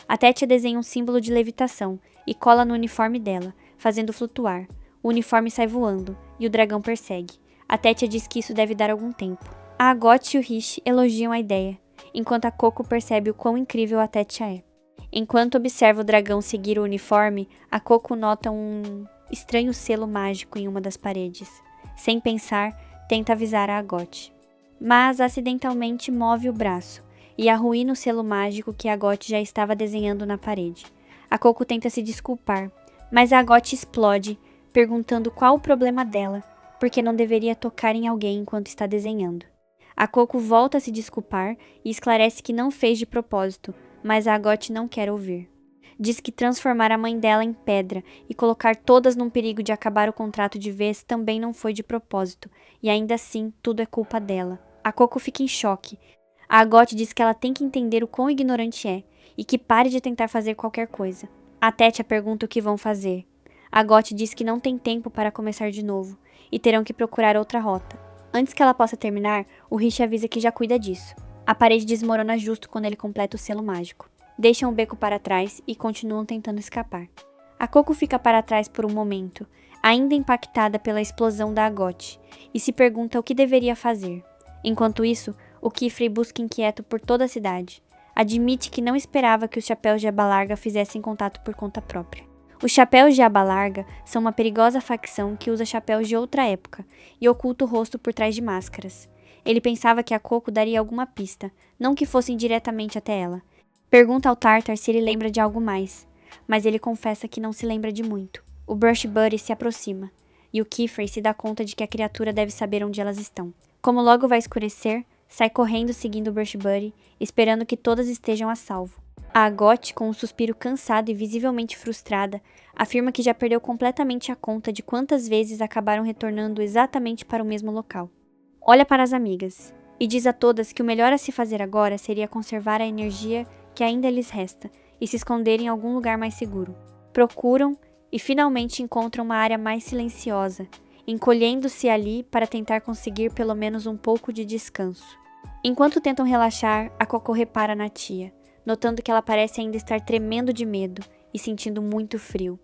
A Tétia desenha um símbolo de levitação e cola no uniforme dela, fazendo flutuar. O uniforme sai voando, e o dragão persegue. A Tétia diz que isso deve dar algum tempo. A Agot e o Rish elogiam a ideia, enquanto a Coco percebe o quão incrível a Tétia é. Enquanto observa o dragão seguir o uniforme, a Coco nota um estranho selo mágico em uma das paredes. Sem pensar, tenta avisar a Agot. Mas acidentalmente move o braço, e arruína o selo mágico que a Agot já estava desenhando na parede. A Coco tenta se desculpar, mas a Agot explode, perguntando qual o problema dela, porque não deveria tocar em alguém enquanto está desenhando. A Coco volta a se desculpar e esclarece que não fez de propósito, mas a Agot não quer ouvir. Diz que transformar a mãe dela em pedra e colocar todas num perigo de acabar o contrato de vez também não foi de propósito, e ainda assim tudo é culpa dela. A Coco fica em choque. A Agot diz que ela tem que entender o quão ignorante é, e que pare de tentar fazer qualquer coisa. A Tétia pergunta o que vão fazer. A Agot diz que não tem tempo para começar de novo, e terão que procurar outra rota. Antes que ela possa terminar, o Rish avisa que já cuida disso. A parede desmorona justo quando ele completa o selo mágico. Deixam o beco para trás e continuam tentando escapar. A Coco fica para trás por um momento, ainda impactada pela explosão da Agot, e se pergunta o que deveria fazer. Enquanto isso, o Kiefer busca inquieto por toda a cidade. Admite que não esperava que os chapéus de aba larga fizessem contato por conta própria. Os chapéus de aba larga são uma perigosa facção que usa chapéus de outra época e oculta o rosto por trás de máscaras. Ele pensava que a Coco daria alguma pista, não que fossem diretamente até ela. Pergunta ao Tartar se ele lembra de algo mais, mas ele confessa que não se lembra de muito. O Brush Buddy se aproxima, e o Kiefer se dá conta de que a criatura deve saber onde elas estão. Como logo vai escurecer, sai correndo seguindo o Brush Buddy, esperando que todas estejam a salvo. A Agot, com um suspiro cansado e visivelmente frustrada, afirma que já perdeu completamente a conta de quantas vezes acabaram retornando exatamente para o mesmo local. Olha para as amigas e diz a todas que o melhor a se fazer agora seria conservar a energia que ainda lhes resta e se esconder em algum lugar mais seguro. Procuram e finalmente encontram uma área mais silenciosa, encolhendo-se ali para tentar conseguir pelo menos um pouco de descanso. Enquanto tentam relaxar, a Coco repara na tia, notando que ela parece ainda estar tremendo de medo e sentindo muito frio.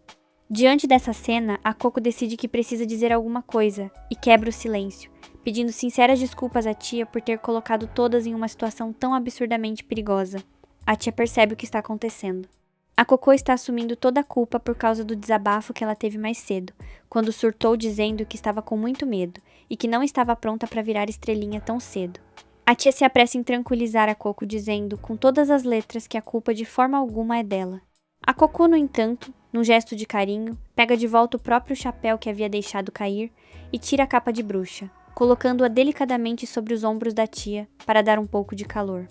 Diante dessa cena, a Coco decide que precisa dizer alguma coisa e quebra o silêncio, pedindo sinceras desculpas à tia por ter colocado todas em uma situação tão absurdamente perigosa. A tia percebe o que está acontecendo. A Coco está assumindo toda a culpa por causa do desabafo que ela teve mais cedo, quando surtou dizendo que estava com muito medo e que não estava pronta para virar estrelinha tão cedo. A tia se apressa em tranquilizar a Coco dizendo com todas as letras que a culpa de forma alguma é dela. A Coco, no entanto, num gesto de carinho, pega de volta o próprio chapéu que havia deixado cair e tira a capa de bruxa, colocando-a delicadamente sobre os ombros da tia para dar um pouco de calor.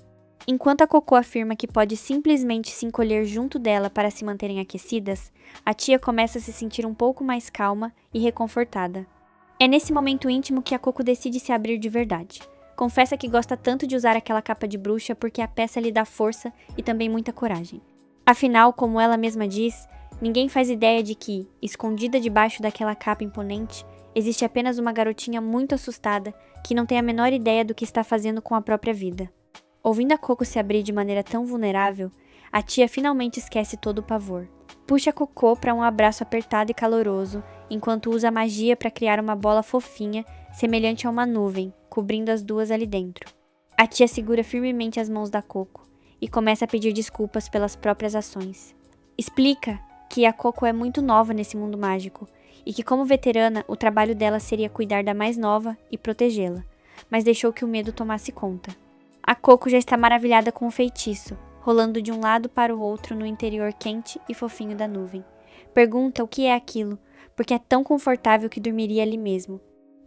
Enquanto a Coco afirma que pode simplesmente se encolher junto dela para se manterem aquecidas, a tia começa a se sentir um pouco mais calma e reconfortada. É nesse momento íntimo que a Coco decide se abrir de verdade. Confessa que gosta tanto de usar aquela capa de bruxa porque a peça lhe dá força e também muita coragem. Afinal, como ela mesma diz, ninguém faz ideia de que, escondida debaixo daquela capa imponente, existe apenas uma garotinha muito assustada que não tem a menor ideia do que está fazendo com a própria vida. Ouvindo a Coco se abrir de maneira tão vulnerável, a tia finalmente esquece todo o pavor. Puxa a Coco para um abraço apertado e caloroso, enquanto usa a magia para criar uma bola fofinha, semelhante a uma nuvem, cobrindo as duas ali dentro. A tia segura firmemente as mãos da Coco e começa a pedir desculpas pelas próprias ações. Explica que a Coco é muito nova nesse mundo mágico e que, como veterana, o trabalho dela seria cuidar da mais nova e protegê-la, mas deixou que o medo tomasse conta. A Coco já está maravilhada com o feitiço, rolando de um lado para o outro no interior quente e fofinho da nuvem. Pergunta o que é aquilo, porque é tão confortável que dormiria ali mesmo.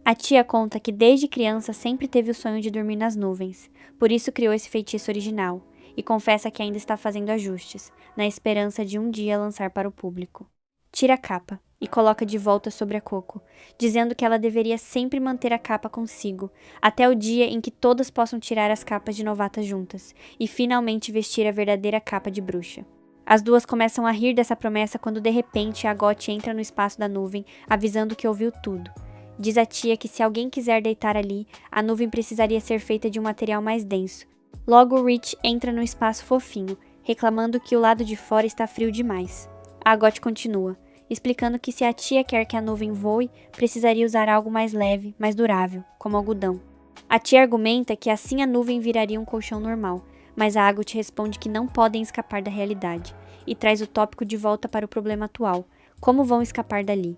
A tia conta que desde criança sempre teve o sonho de dormir nas nuvens, por isso criou esse feitiço original, e confessa que ainda está fazendo ajustes, na esperança de um dia lançar para o público. Tira a capa e coloca de volta sobre a Coco, dizendo que ela deveria sempre manter a capa consigo, até o dia em que todas possam tirar as capas de novata juntas, e finalmente vestir a verdadeira capa de bruxa. As duas começam a rir dessa promessa quando de repente a Agot entra no espaço da nuvem, avisando que ouviu tudo. Diz a tia que se alguém quiser deitar ali, a nuvem precisaria ser feita de um material mais denso. Logo Rich entra no espaço fofinho, reclamando que o lado de fora está frio demais. A Agot continua, explicando que se a tia quer que a nuvem voe, precisaria usar algo mais leve, mais durável, como algodão. A tia argumenta que assim a nuvem viraria um colchão normal, mas a Agot responde que não podem escapar da realidade, e traz o tópico de volta para o problema atual: como vão escapar dali?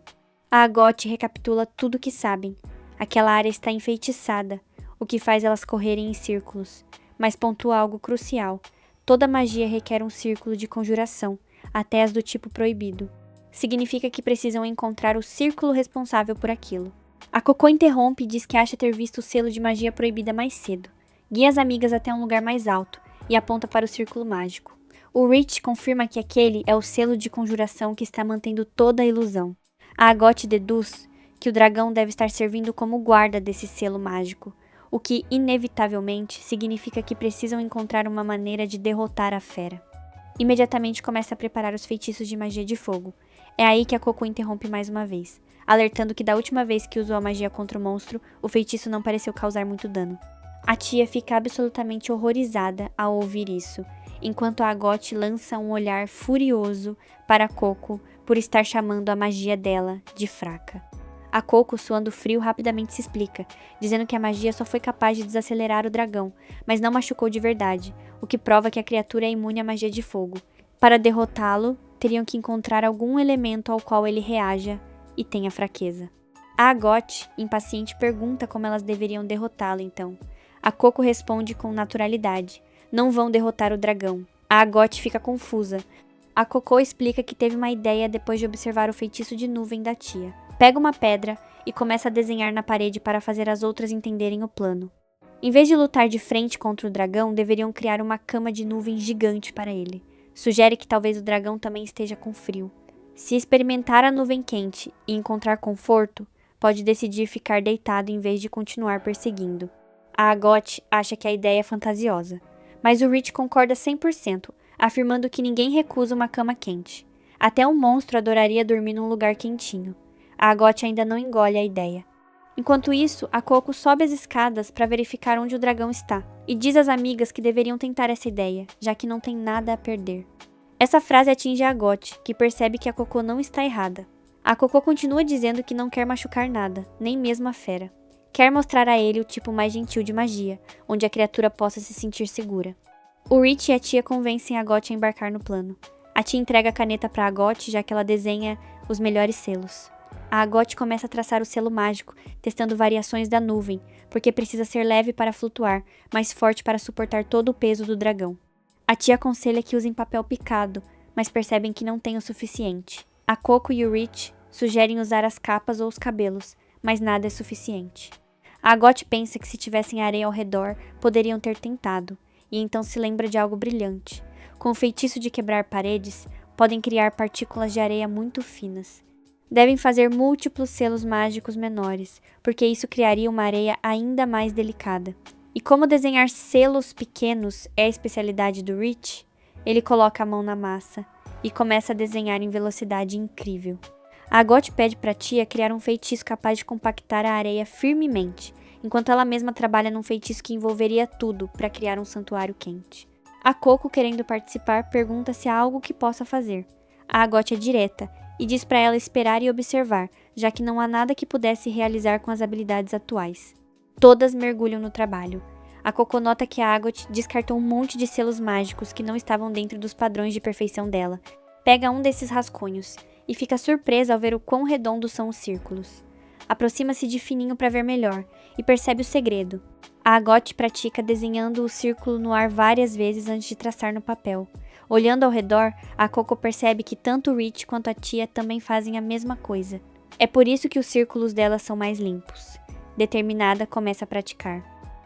A Agot recapitula tudo o que sabem. Aquela área está enfeitiçada, o que faz elas correrem em círculos, mas pontua algo crucial: toda magia requer um círculo de conjuração, até as do tipo proibido. Significa que precisam encontrar o círculo responsável por aquilo. A Coco interrompe e diz que acha ter visto o selo de magia proibida mais cedo. Guia as amigas até um lugar mais alto e aponta para o círculo mágico. O Rich confirma que aquele é o selo de conjuração que está mantendo toda a ilusão. A Agot deduz que o dragão deve estar servindo como guarda desse selo mágico, o que, inevitavelmente, significa que precisam encontrar uma maneira de derrotar a fera. Imediatamente começa a preparar os feitiços de magia de fogo. É aí que a Coco interrompe mais uma vez, alertando que da última vez que usou a magia contra o monstro, o feitiço não pareceu causar muito dano. A tia fica absolutamente horrorizada ao ouvir isso, enquanto a Agot lança um olhar furioso para a Coco por estar chamando a magia dela de fraca. A Coco, suando frio, rapidamente se explica, dizendo que a magia só foi capaz de desacelerar o dragão, mas não machucou de verdade, o que prova que a criatura é imune à magia de fogo. Para derrotá-lo, teriam que encontrar algum elemento ao qual ele reaja e tenha fraqueza. A Agot, impaciente, pergunta como elas deveriam derrotá-lo então. A Coco responde com naturalidade. Não vão derrotar o dragão. A Agot fica confusa. A Coco explica que teve uma ideia depois de observar o feitiço de nuvem da tia. Pega uma pedra e começa a desenhar na parede para fazer as outras entenderem o plano. Em vez de lutar de frente contra o dragão, deveriam criar uma cama de nuvem gigante para ele. Sugere que talvez o dragão também esteja com frio. Se experimentar a nuvem quente e encontrar conforto, pode decidir ficar deitado em vez de continuar perseguindo. A Agot acha que a ideia é fantasiosa, mas o Rich concorda 100%, afirmando que ninguém recusa uma cama quente. Até um monstro adoraria dormir num lugar quentinho. A Agot ainda não engole a ideia. Enquanto isso, a Coco sobe as escadas para verificar onde o dragão está e diz às amigas que deveriam tentar essa ideia, já que não tem nada a perder. Essa frase atinge a Agot, que percebe que a Coco não está errada. A Coco continua dizendo que não quer machucar nada, nem mesmo a fera. Quer mostrar a ele o tipo mais gentil de magia, onde a criatura possa se sentir segura. O Rich e a tia convencem a Agot a embarcar no plano. A tia entrega a caneta para a Agot, já que ela desenha os melhores selos. A Agot começa a traçar o selo mágico, testando variações da nuvem, porque precisa ser leve para flutuar, mas forte para suportar todo o peso do dragão. A tia aconselha que usem papel picado, mas percebem que não tem o suficiente. A Coco e o Rich sugerem usar as capas ou os cabelos, mas nada é suficiente. A Agot pensa que se tivessem areia ao redor, poderiam ter tentado, e então se lembra de algo brilhante. Com o feitiço de quebrar paredes, podem criar partículas de areia muito finas. Devem fazer múltiplos selos mágicos menores, porque isso criaria uma areia ainda mais delicada. E como desenhar selos pequenos é a especialidade do Rich, ele coloca a mão na massa e começa a desenhar em velocidade incrível. A Agot pede para a tia criar um feitiço capaz de compactar a areia firmemente, enquanto ela mesma trabalha num feitiço que envolveria tudo para criar um santuário quente. A Coco, querendo participar, pergunta se há algo que possa fazer. A Agot é direta e diz para ela esperar e observar, já que não há nada que pudesse realizar com as habilidades atuais. Todas mergulham no trabalho. A Coco nota que a Agot descartou um monte de selos mágicos que não estavam dentro dos padrões de perfeição dela. Pega um desses rascunhos e fica surpresa ao ver o quão redondos são os círculos. Aproxima-se de fininho para ver melhor e percebe o segredo. A Agot pratica desenhando o círculo no ar várias vezes antes de traçar no papel. Olhando ao redor, a Coco percebe que tanto o Rich quanto a tia também fazem a mesma coisa. É por isso que os círculos dela são mais limpos. Determinada, começa a praticar.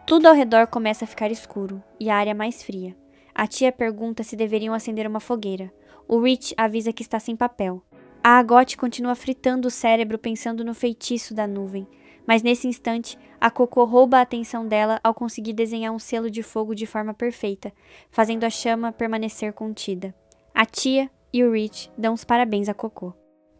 Tudo ao redor começa a ficar escuro e a área mais fria. A tia pergunta se deveriam acender uma fogueira. O Rich avisa que está sem papel. A Agot continua fritando o cérebro pensando no feitiço da nuvem, mas nesse instante, a Coco rouba a atenção dela ao conseguir desenhar um selo de fogo de forma perfeita, fazendo a chama permanecer contida. A tia e o Rich dão os parabéns a Coco.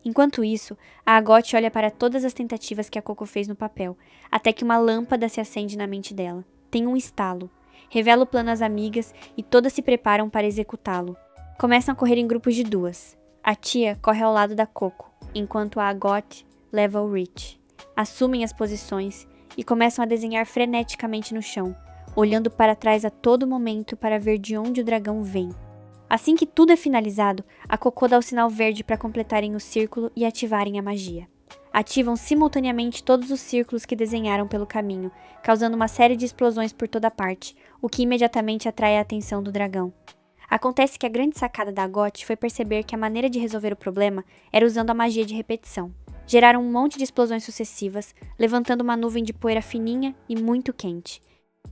Enquanto isso, a Agot olha para todas as tentativas que a Coco fez no papel, até que uma lâmpada se acende na mente dela. Tem um estalo. Revela o plano às amigas e todas se preparam para executá-lo. Começam a correr em grupos de duas. A tia corre ao lado da Coco, enquanto a Agot leva o Rich. Assumem as posições e começam a desenhar freneticamente no chão, olhando para trás a todo momento para ver de onde o dragão vem. Assim que tudo é finalizado, a Coco dá o sinal verde para completarem o círculo e ativarem a magia. Ativam simultaneamente todos os círculos que desenharam pelo caminho, causando uma série de explosões por toda parte, o que imediatamente atrai a atenção do dragão. Acontece que a grande sacada da Agot foi perceber que a maneira de resolver o problema era usando a magia de repetição. Geraram um monte de explosões sucessivas, levantando uma nuvem de poeira fininha e muito quente.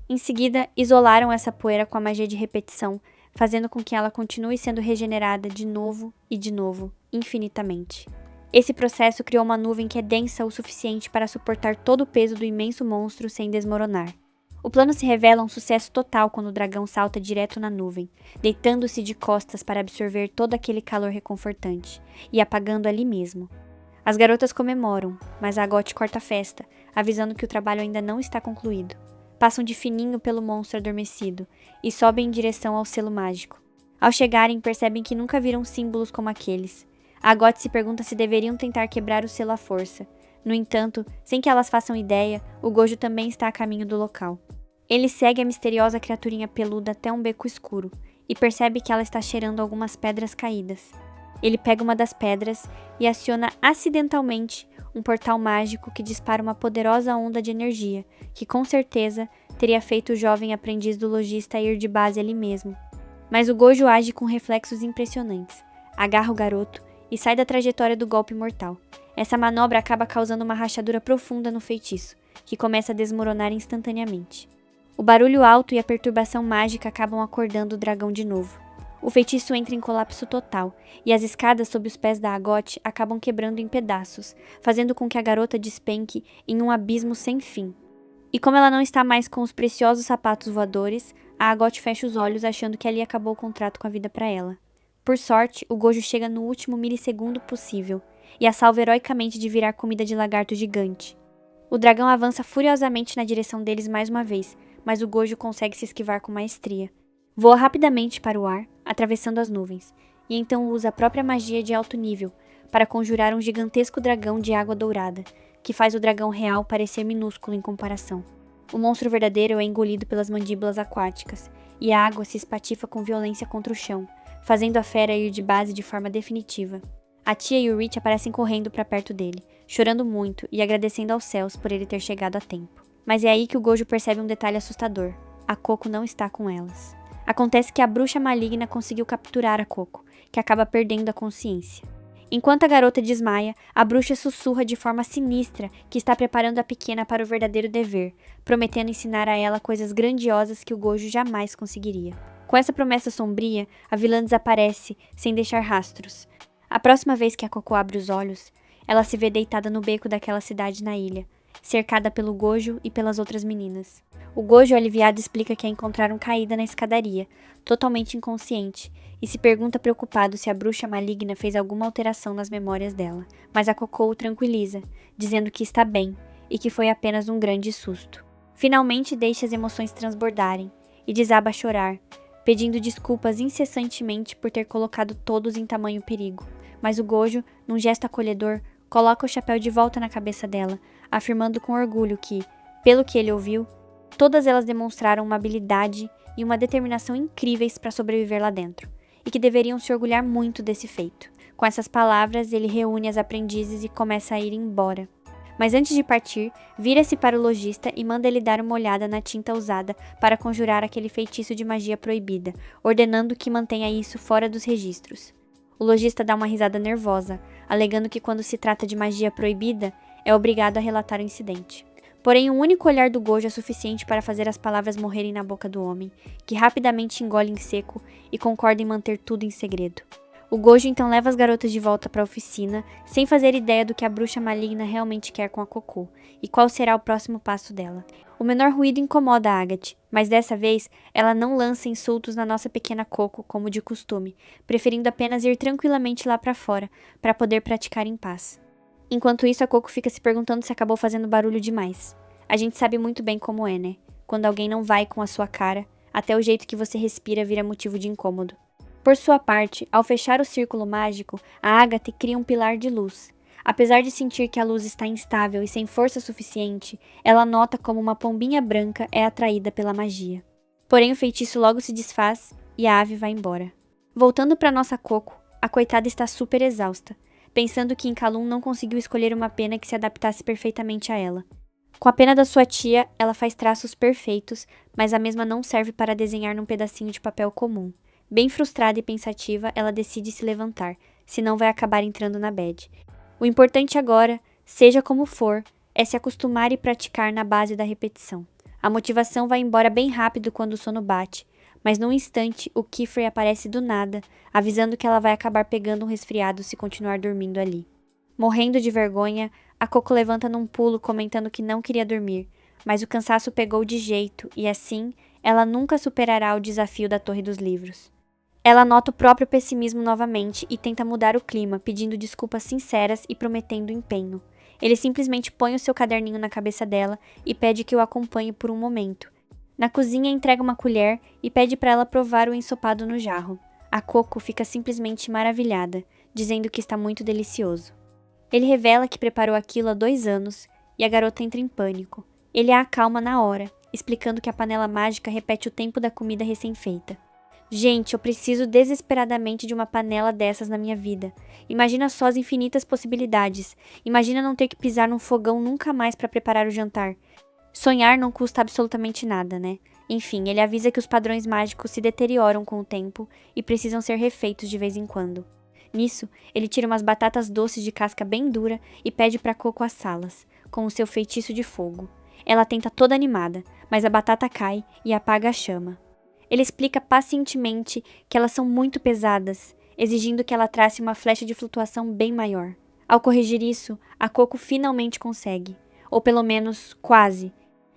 Em seguida, isolaram essa poeira com a magia de repetição, fazendo com que ela continue sendo regenerada de novo e de novo, infinitamente. Esse processo criou uma nuvem que é densa o suficiente para suportar todo o peso do imenso monstro sem desmoronar. O plano se revela um sucesso total quando o dragão salta direto na nuvem, deitando-se de costas para absorver todo aquele calor reconfortante, e apagando ali mesmo. As garotas comemoram, mas a Agot corta a festa, avisando que o trabalho ainda não está concluído. Passam de fininho pelo monstro adormecido e sobem em direção ao selo mágico. Ao chegarem, percebem que nunca viram símbolos como aqueles. A Agot se pergunta se deveriam tentar quebrar o selo à força. No entanto, sem que elas façam ideia, o Gojo também está a caminho do local. Ele segue a misteriosa criaturinha peluda até um beco escuro e percebe que ela está cheirando algumas pedras caídas. Ele pega uma das pedras e aciona acidentalmente um portal mágico que dispara uma poderosa onda de energia, que com certeza teria feito o jovem aprendiz do lojista ir de base ali mesmo. Mas o Gojo age com reflexos impressionantes, agarra o garoto e sai da trajetória do golpe mortal. Essa manobra acaba causando uma rachadura profunda no feitiço, que começa a desmoronar instantaneamente. O barulho alto e a perturbação mágica acabam acordando o dragão de novo. O feitiço entra em colapso total, e as escadas sob os pés da Agot acabam quebrando em pedaços, fazendo com que a garota despenque em um abismo sem fim. E como ela não está mais com os preciosos sapatos voadores, a Agot fecha os olhos achando que ali acabou o contrato com a vida para ela. Por sorte, o Gojo chega no último milissegundo possível, e a salva heroicamente de virar comida de lagarto gigante. O dragão avança furiosamente na direção deles mais uma vez, mas o Gojo consegue se esquivar com maestria. Voa rapidamente para o ar, atravessando as nuvens, e então usa a própria magia de alto nível para conjurar um gigantesco dragão de água dourada, que faz o dragão real parecer minúsculo em comparação. O monstro verdadeiro é engolido pelas mandíbulas aquáticas, e a água se espatifa com violência contra o chão, fazendo a fera ir de base de forma definitiva. A tia e o Rich aparecem correndo para perto dele, chorando muito e agradecendo aos céus por ele ter chegado a tempo. Mas é aí que o Gojo percebe um detalhe assustador. A Coco não está com elas. Acontece que a bruxa maligna conseguiu capturar a Coco, que acaba perdendo a consciência. Enquanto a garota desmaia, a bruxa sussurra de forma sinistra que está preparando a pequena para o verdadeiro dever, prometendo ensinar a ela coisas grandiosas que o Gojo jamais conseguiria. Com essa promessa sombria, a vilã desaparece, sem deixar rastros. A próxima vez que a Coco abre os olhos, ela se vê deitada no beco daquela cidade na ilha, cercada pelo Gojo e pelas outras meninas. O Gojo, aliviado, explica que a encontraram caída na escadaria, totalmente inconsciente, e se pergunta preocupado se a bruxa maligna fez alguma alteração nas memórias dela. Mas a Coco o tranquiliza, dizendo que está bem e que foi apenas um grande susto. Finalmente deixa as emoções transbordarem e desaba a chorar, pedindo desculpas incessantemente por ter colocado todos em tamanho perigo. Mas o Gojo, num gesto acolhedor, coloca o chapéu de volta na cabeça dela, afirmando com orgulho que, pelo que ele ouviu, todas elas demonstraram uma habilidade e uma determinação incríveis para sobreviver lá dentro, e que deveriam se orgulhar muito desse feito. Com essas palavras, ele reúne as aprendizes e começa a ir embora. Mas antes de partir, vira-se para o lojista e manda ele dar uma olhada na tinta usada para conjurar aquele feitiço de magia proibida, ordenando que mantenha isso fora dos registros. O lojista dá uma risada nervosa, alegando que quando se trata de magia proibida, é obrigado a relatar o incidente. Porém, um único olhar do Gojo é suficiente para fazer as palavras morrerem na boca do homem, que rapidamente engole em seco e concorda em manter tudo em segredo. O Gojo então leva as garotas de volta para a oficina, sem fazer ideia do que a bruxa maligna realmente quer com a Coco, e qual será o próximo passo dela. O menor ruído incomoda a Agathe, mas dessa vez ela não lança insultos na nossa pequena Coco como de costume, preferindo apenas ir tranquilamente lá para fora, para poder praticar em paz. Enquanto isso, a Coco fica se perguntando se acabou fazendo barulho demais. A gente sabe muito bem como é, né? Quando alguém não vai com a sua cara, até o jeito que você respira vira motivo de incômodo. Por sua parte, ao fechar o círculo mágico, a Agathe cria um pilar de luz. Apesar de sentir que a luz está instável e sem força suficiente, ela nota como uma pombinha branca é atraída pela magia. Porém, o feitiço logo se desfaz e a ave vai embora. Voltando para nossa Coco, a coitada está super exausta, pensando que Inkalum não conseguiu escolher uma pena que se adaptasse perfeitamente a ela. Com a pena da sua tia, ela faz traços perfeitos, mas a mesma não serve para desenhar num pedacinho de papel comum. Bem frustrada e pensativa, ela decide se levantar, senão vai acabar entrando na bad. O importante agora, seja como for, é se acostumar e praticar na base da repetição. A motivação vai embora bem rápido quando o sono bate, mas num instante o Kiefer aparece do nada, avisando que ela vai acabar pegando um resfriado se continuar dormindo ali. Morrendo de vergonha, a Coco levanta num pulo comentando que não queria dormir, mas o cansaço pegou de jeito e assim ela nunca superará o desafio da Torre dos Livros. Ela nota o próprio pessimismo novamente e tenta mudar o clima, pedindo desculpas sinceras e prometendo empenho. Ele simplesmente põe o seu caderninho na cabeça dela e pede que o acompanhe por um momento. Na cozinha, entrega uma colher e pede para ela provar o ensopado no jarro. A Coco fica simplesmente maravilhada, dizendo que está muito delicioso. Ele revela que preparou aquilo há 2 anos e a garota entra em pânico. Ele a acalma na hora, explicando que a panela mágica repete o tempo da comida recém-feita. Gente, eu preciso desesperadamente de uma panela dessas na minha vida. Imagina só as infinitas possibilidades. Imagina não ter que pisar num fogão nunca mais para preparar o jantar. Sonhar não custa absolutamente nada, né? Enfim, ele avisa que os padrões mágicos se deterioram com o tempo e precisam ser refeitos de vez em quando. Nisso, ele tira umas batatas doces de casca bem dura e pede para Coco assá-las, com o seu feitiço de fogo. Ela tenta toda animada, mas a batata cai e apaga a chama. Ele explica pacientemente que elas são muito pesadas, exigindo que ela trace uma flecha de flutuação bem maior. Ao corrigir isso, a Coco finalmente consegue, ou pelo menos quase.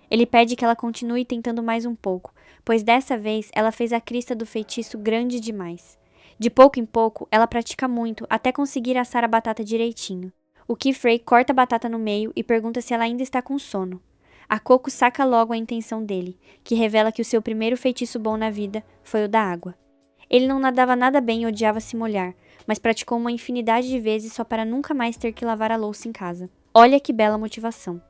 Ele pede que ela continue tentando mais um pouco, pois dessa vez ela fez a crista do feitiço grande demais. De pouco em pouco, ela pratica muito até conseguir assar a batata direitinho. O Keyfrey corta a batata no meio e pergunta se ela ainda está com sono. A Coco saca logo a intenção dele, que revela que o seu primeiro feitiço bom na vida foi o da água. Ele não nadava nada bem e odiava se molhar, mas praticou uma infinidade de vezes só para nunca mais ter que lavar a louça em casa. Olha que bela motivação.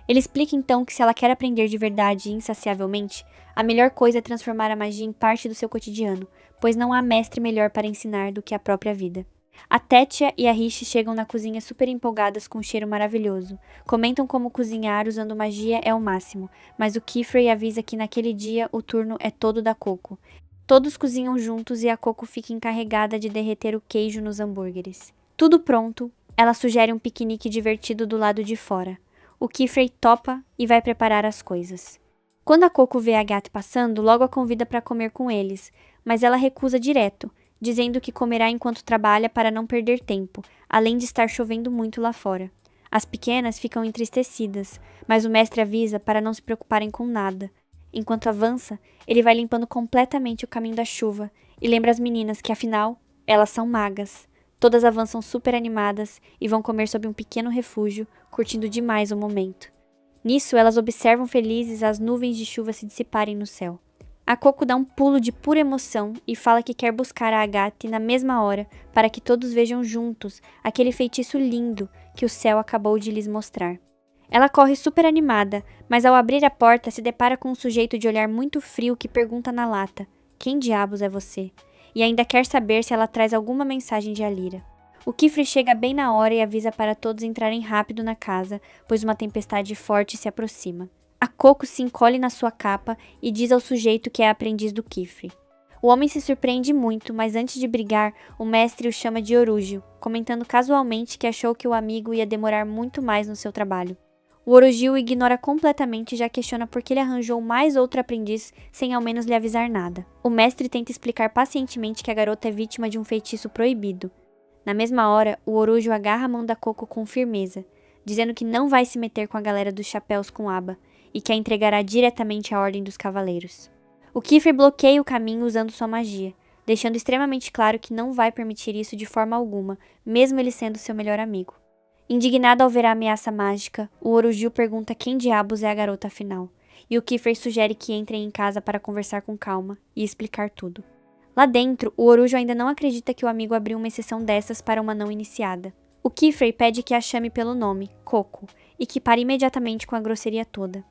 Ele explica então que se ela quer aprender de verdade e insaciavelmente, a melhor coisa é transformar a magia em parte do seu cotidiano, pois não há mestre melhor para ensinar do que a própria vida. A Tétia e a Rishi chegam na cozinha super empolgadas com um cheiro maravilhoso. Comentam como cozinhar usando magia é o máximo, mas o Keyfrey avisa que naquele dia o turno é todo da Coco. Todos cozinham juntos e a Coco fica encarregada de derreter o queijo nos hambúrgueres. Tudo pronto, ela sugere um piquenique divertido do lado de fora. O Keyfrey topa e vai preparar as coisas. Quando a Coco vê a gata passando, logo a convida para comer com eles, mas ela recusa direto, dizendo que comerá enquanto trabalha para não perder tempo, além de estar chovendo muito lá fora. As pequenas ficam entristecidas, mas o mestre avisa para não se preocuparem com nada. Enquanto avança, ele vai limpando completamente o caminho da chuva e lembra as meninas que, afinal, elas são magas. Todas avançam super animadas e vão comer sob um pequeno refúgio, curtindo demais o momento. Nisso, elas observam felizes as nuvens de chuva se dissiparem no céu. A Coco dá um pulo de pura emoção e fala que quer buscar a Agathe na mesma hora para que todos vejam juntos aquele feitiço lindo que o céu acabou de lhes mostrar. Ela corre super animada, mas ao abrir a porta se depara com um sujeito de olhar muito frio que pergunta na lata: "Quem diabos é você?" E ainda quer saber se ela traz alguma mensagem de Alira. O Keyfrey chega bem na hora e avisa para todos entrarem rápido na casa, pois uma tempestade forte se aproxima. A Coco se encolhe na sua capa e diz ao sujeito que é aprendiz do Keyfrey. O homem se surpreende muito, mas antes de brigar, o mestre o chama de Orúgio, comentando casualmente que achou que o amigo ia demorar muito mais no seu trabalho. O Orúgio o ignora completamente e já questiona por que ele arranjou mais outro aprendiz sem ao menos lhe avisar nada. O mestre tenta explicar pacientemente que a garota é vítima de um feitiço proibido. Na mesma hora, o Orúgio agarra a mão da Coco com firmeza, dizendo que não vai se meter com a galera dos chapéus com aba, e que a entregará diretamente à Ordem dos Cavaleiros. O Keyfrey bloqueia o caminho usando sua magia, deixando extremamente claro que não vai permitir isso de forma alguma, mesmo ele sendo seu melhor amigo. Indignado ao ver a ameaça mágica, o Orúgio pergunta quem diabos é a garota afinal, e o Keyfrey sugere que entrem em casa para conversar com calma e explicar tudo. Lá dentro, o Orúgio ainda não acredita que o amigo abriu uma exceção dessas para uma não iniciada. O Keyfrey pede que a chame pelo nome, Coco, e que pare imediatamente com a grosseria toda.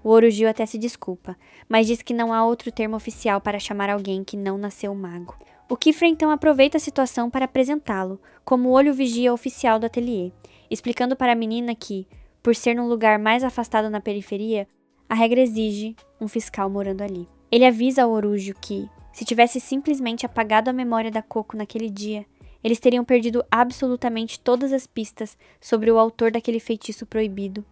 O Orúgio até se desculpa, mas diz que não há outro termo oficial para chamar alguém que não nasceu mago. O Keyfrey então aproveita a situação para apresentá-lo, como o olho vigia oficial do ateliê, explicando para a menina que, por ser num lugar mais afastado na periferia, a regra exige um fiscal morando ali. Ele avisa ao Orúgio que, se tivesse simplesmente apagado a memória da Coco naquele dia, eles teriam perdido absolutamente todas as pistas sobre o autor daquele feitiço proibido,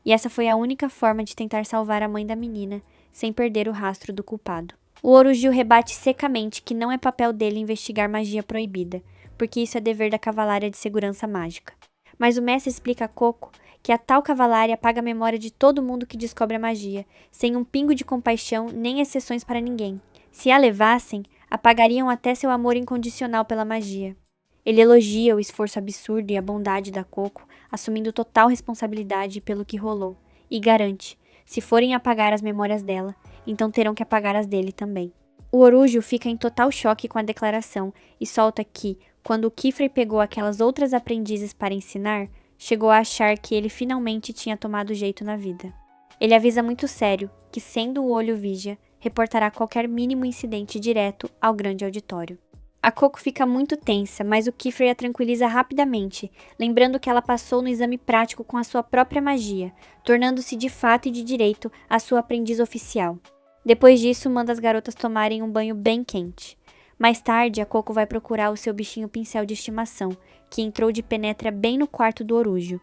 e essa foi a única forma de tentar salvar a mãe da menina, sem perder o rastro do culpado. O Orúgio rebate secamente que não é papel dele investigar magia proibida, porque isso é dever da Cavalária de Segurança Mágica. Mas o mestre explica a Coco que a tal Cavalária apaga a memória de todo mundo que descobre a magia, sem um pingo de compaixão nem exceções para ninguém. Se a levassem, apagariam até seu amor incondicional pela magia. Ele elogia o esforço absurdo e a bondade da Coco, assumindo total responsabilidade pelo que rolou, e garante, se forem apagar as memórias dela, então terão que apagar as dele também. O Orúgio fica em total choque com a declaração e solta que, quando o Keyfrey pegou aquelas outras aprendizes para ensinar, chegou a achar que ele finalmente tinha tomado jeito na vida. Ele avisa muito sério que, sendo o olho vigia, reportará qualquer mínimo incidente direto ao grande auditório. A Coco fica muito tensa, mas o Kiefer a tranquiliza rapidamente, lembrando que ela passou no exame prático com a sua própria magia, tornando-se de fato e de direito a sua aprendiz oficial. Depois disso, manda as garotas tomarem um banho bem quente. Mais tarde, a Coco vai procurar o seu bichinho pincel de estimação, que entrou de penetra bem no quarto do Orujo.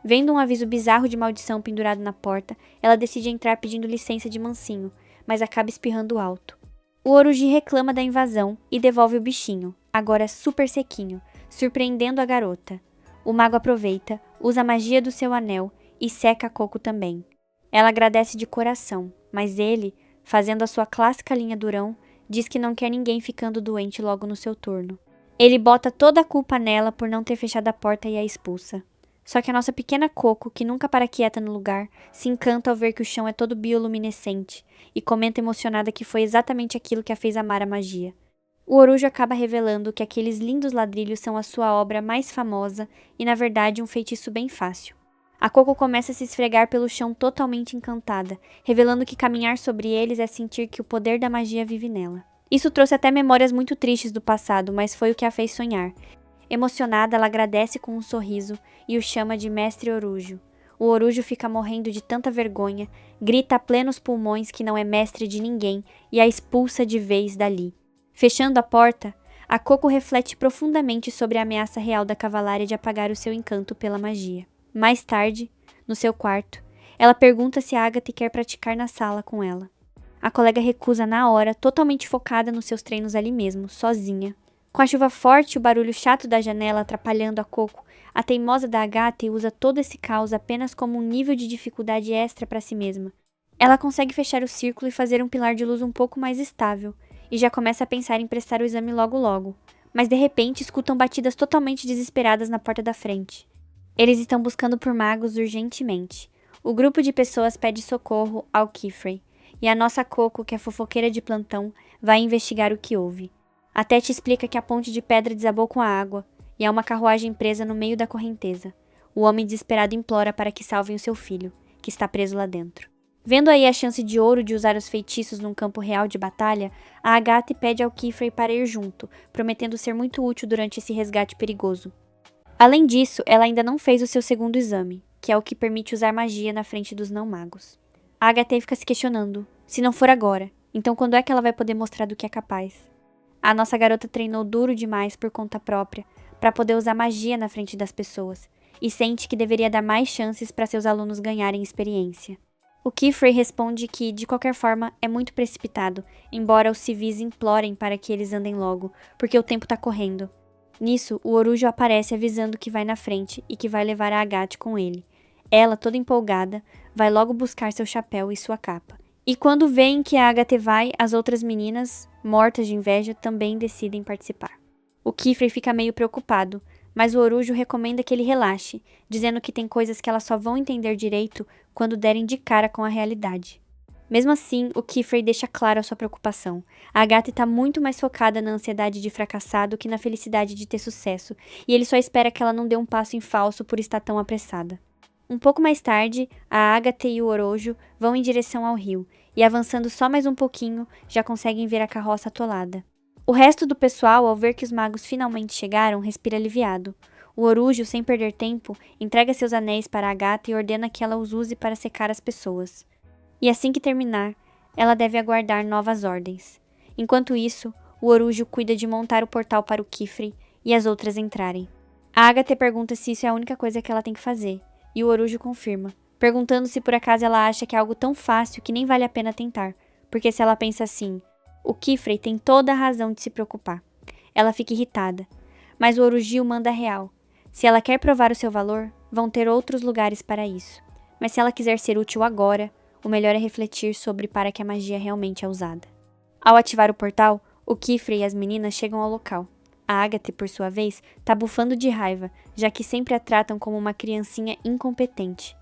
Vendo um aviso bizarro de maldição pendurado na porta, ela decide entrar pedindo licença de mansinho, mas acaba espirrando alto. O Oruji reclama da invasão e devolve o bichinho, agora super sequinho, surpreendendo a garota. O mago aproveita, usa a magia do seu anel e seca a Coco também. Ela agradece de coração, mas ele, fazendo a sua clássica linha durão, diz que não quer ninguém ficando doente logo no seu turno. Ele bota toda a culpa nela por não ter fechado a porta e a expulsa. Só que a nossa pequena Coco, que nunca para quieta no lugar, se encanta ao ver que o chão é todo bioluminescente e comenta emocionada que foi exatamente aquilo que a fez amar a magia. O Orujo acaba revelando que aqueles lindos ladrilhos são a sua obra mais famosa e, na verdade, um feitiço bem fácil. A Coco começa a se esfregar pelo chão totalmente encantada, revelando que caminhar sobre eles é sentir que o poder da magia vive nela. Isso trouxe até memórias muito tristes do passado, mas foi o que a fez sonhar. Emocionada, ela agradece com um sorriso e o chama de Mestre Orujo. O Orujo fica morrendo de tanta vergonha, grita a plenos pulmões que não é mestre de ninguém e a expulsa de vez dali. Fechando a porta, a Coco reflete profundamente sobre a ameaça real da Cavalária de apagar o seu encanto pela magia. Mais tarde, no seu quarto, ela pergunta se a Agatha quer praticar na sala com ela. A colega recusa na hora, totalmente focada nos seus treinos ali mesmo, sozinha. Com a chuva forte e o barulho chato da janela atrapalhando a Coco, a teimosa da Agatha usa todo esse caos apenas como um nível de dificuldade extra para si mesma. Ela consegue fechar o círculo e fazer um pilar de luz um pouco mais estável, e já começa a pensar em prestar o exame logo, mas de repente escutam batidas totalmente desesperadas na porta da frente. Eles estão buscando por magos urgentemente. O grupo de pessoas pede socorro ao Kiefer, e a nossa Coco, que é fofoqueira de plantão, vai investigar o que houve. A Tete explica que a ponte de pedra desabou com a água, e há uma carruagem presa no meio da correnteza. O homem desesperado implora para que salvem o seu filho, que está preso lá dentro. Vendo aí a chance de ouro de usar os feitiços num campo real de batalha, a Agatha pede ao Kiefer para ir junto, prometendo ser muito útil durante esse resgate perigoso. Além disso, ela ainda não fez o seu segundo exame, que é o que permite usar magia na frente dos não-magos. A Agatha fica se questionando, se não for agora, então quando é que ela vai poder mostrar do que é capaz? A nossa garota treinou duro demais por conta própria, para poder usar magia na frente das pessoas, e sente que deveria dar mais chances para seus alunos ganharem experiência. O Kiefer responde que, de qualquer forma, é muito precipitado, embora os civis implorem para que eles andem logo, porque o tempo tá correndo. Nisso, o Orujo aparece avisando que vai na frente e que vai levar a Agatha com ele. Ela, toda empolgada, vai logo buscar seu chapéu e sua capa. E quando veem que a Agatha vai, as outras meninas, mortas de inveja, também decidem participar. O Kiefer fica meio preocupado, mas o Orujo recomenda que ele relaxe, dizendo que tem coisas que elas só vão entender direito quando derem de cara com a realidade. Mesmo assim, o Kiefer deixa claro a sua preocupação. A Agatha está muito mais focada na ansiedade de fracassar do que na felicidade de ter sucesso, e ele só espera que ela não dê um passo em falso por estar tão apressada. Um pouco mais tarde, a Agatha e o Orujo vão em direção ao rio, e avançando só mais um pouquinho, já conseguem ver a carroça atolada. O resto do pessoal, ao ver que os magos finalmente chegaram, respira aliviado. O Orujo, sem perder tempo, entrega seus anéis para a Agatha e ordena que ela os use para secar as pessoas. E assim que terminar, ela deve aguardar novas ordens. Enquanto isso, o Orujo cuida de montar o portal para o Kiefer e as outras entrarem. A Agatha pergunta se isso é a única coisa que ela tem que fazer, e o Orujo confirma, perguntando se por acaso ela acha que é algo tão fácil que nem vale a pena tentar, porque se ela pensa assim, o Kiefer tem toda a razão de se preocupar. Ela fica irritada, mas o Orujo manda real. Se ela quer provar o seu valor, vão ter outros lugares para isso. Mas se ela quiser ser útil agora, o melhor é refletir sobre para que a magia realmente é usada. Ao ativar o portal, o Kiefer e as meninas chegam ao local. A Agatha, por sua vez, tá bufando de raiva, já que sempre a tratam como uma criancinha incompetente.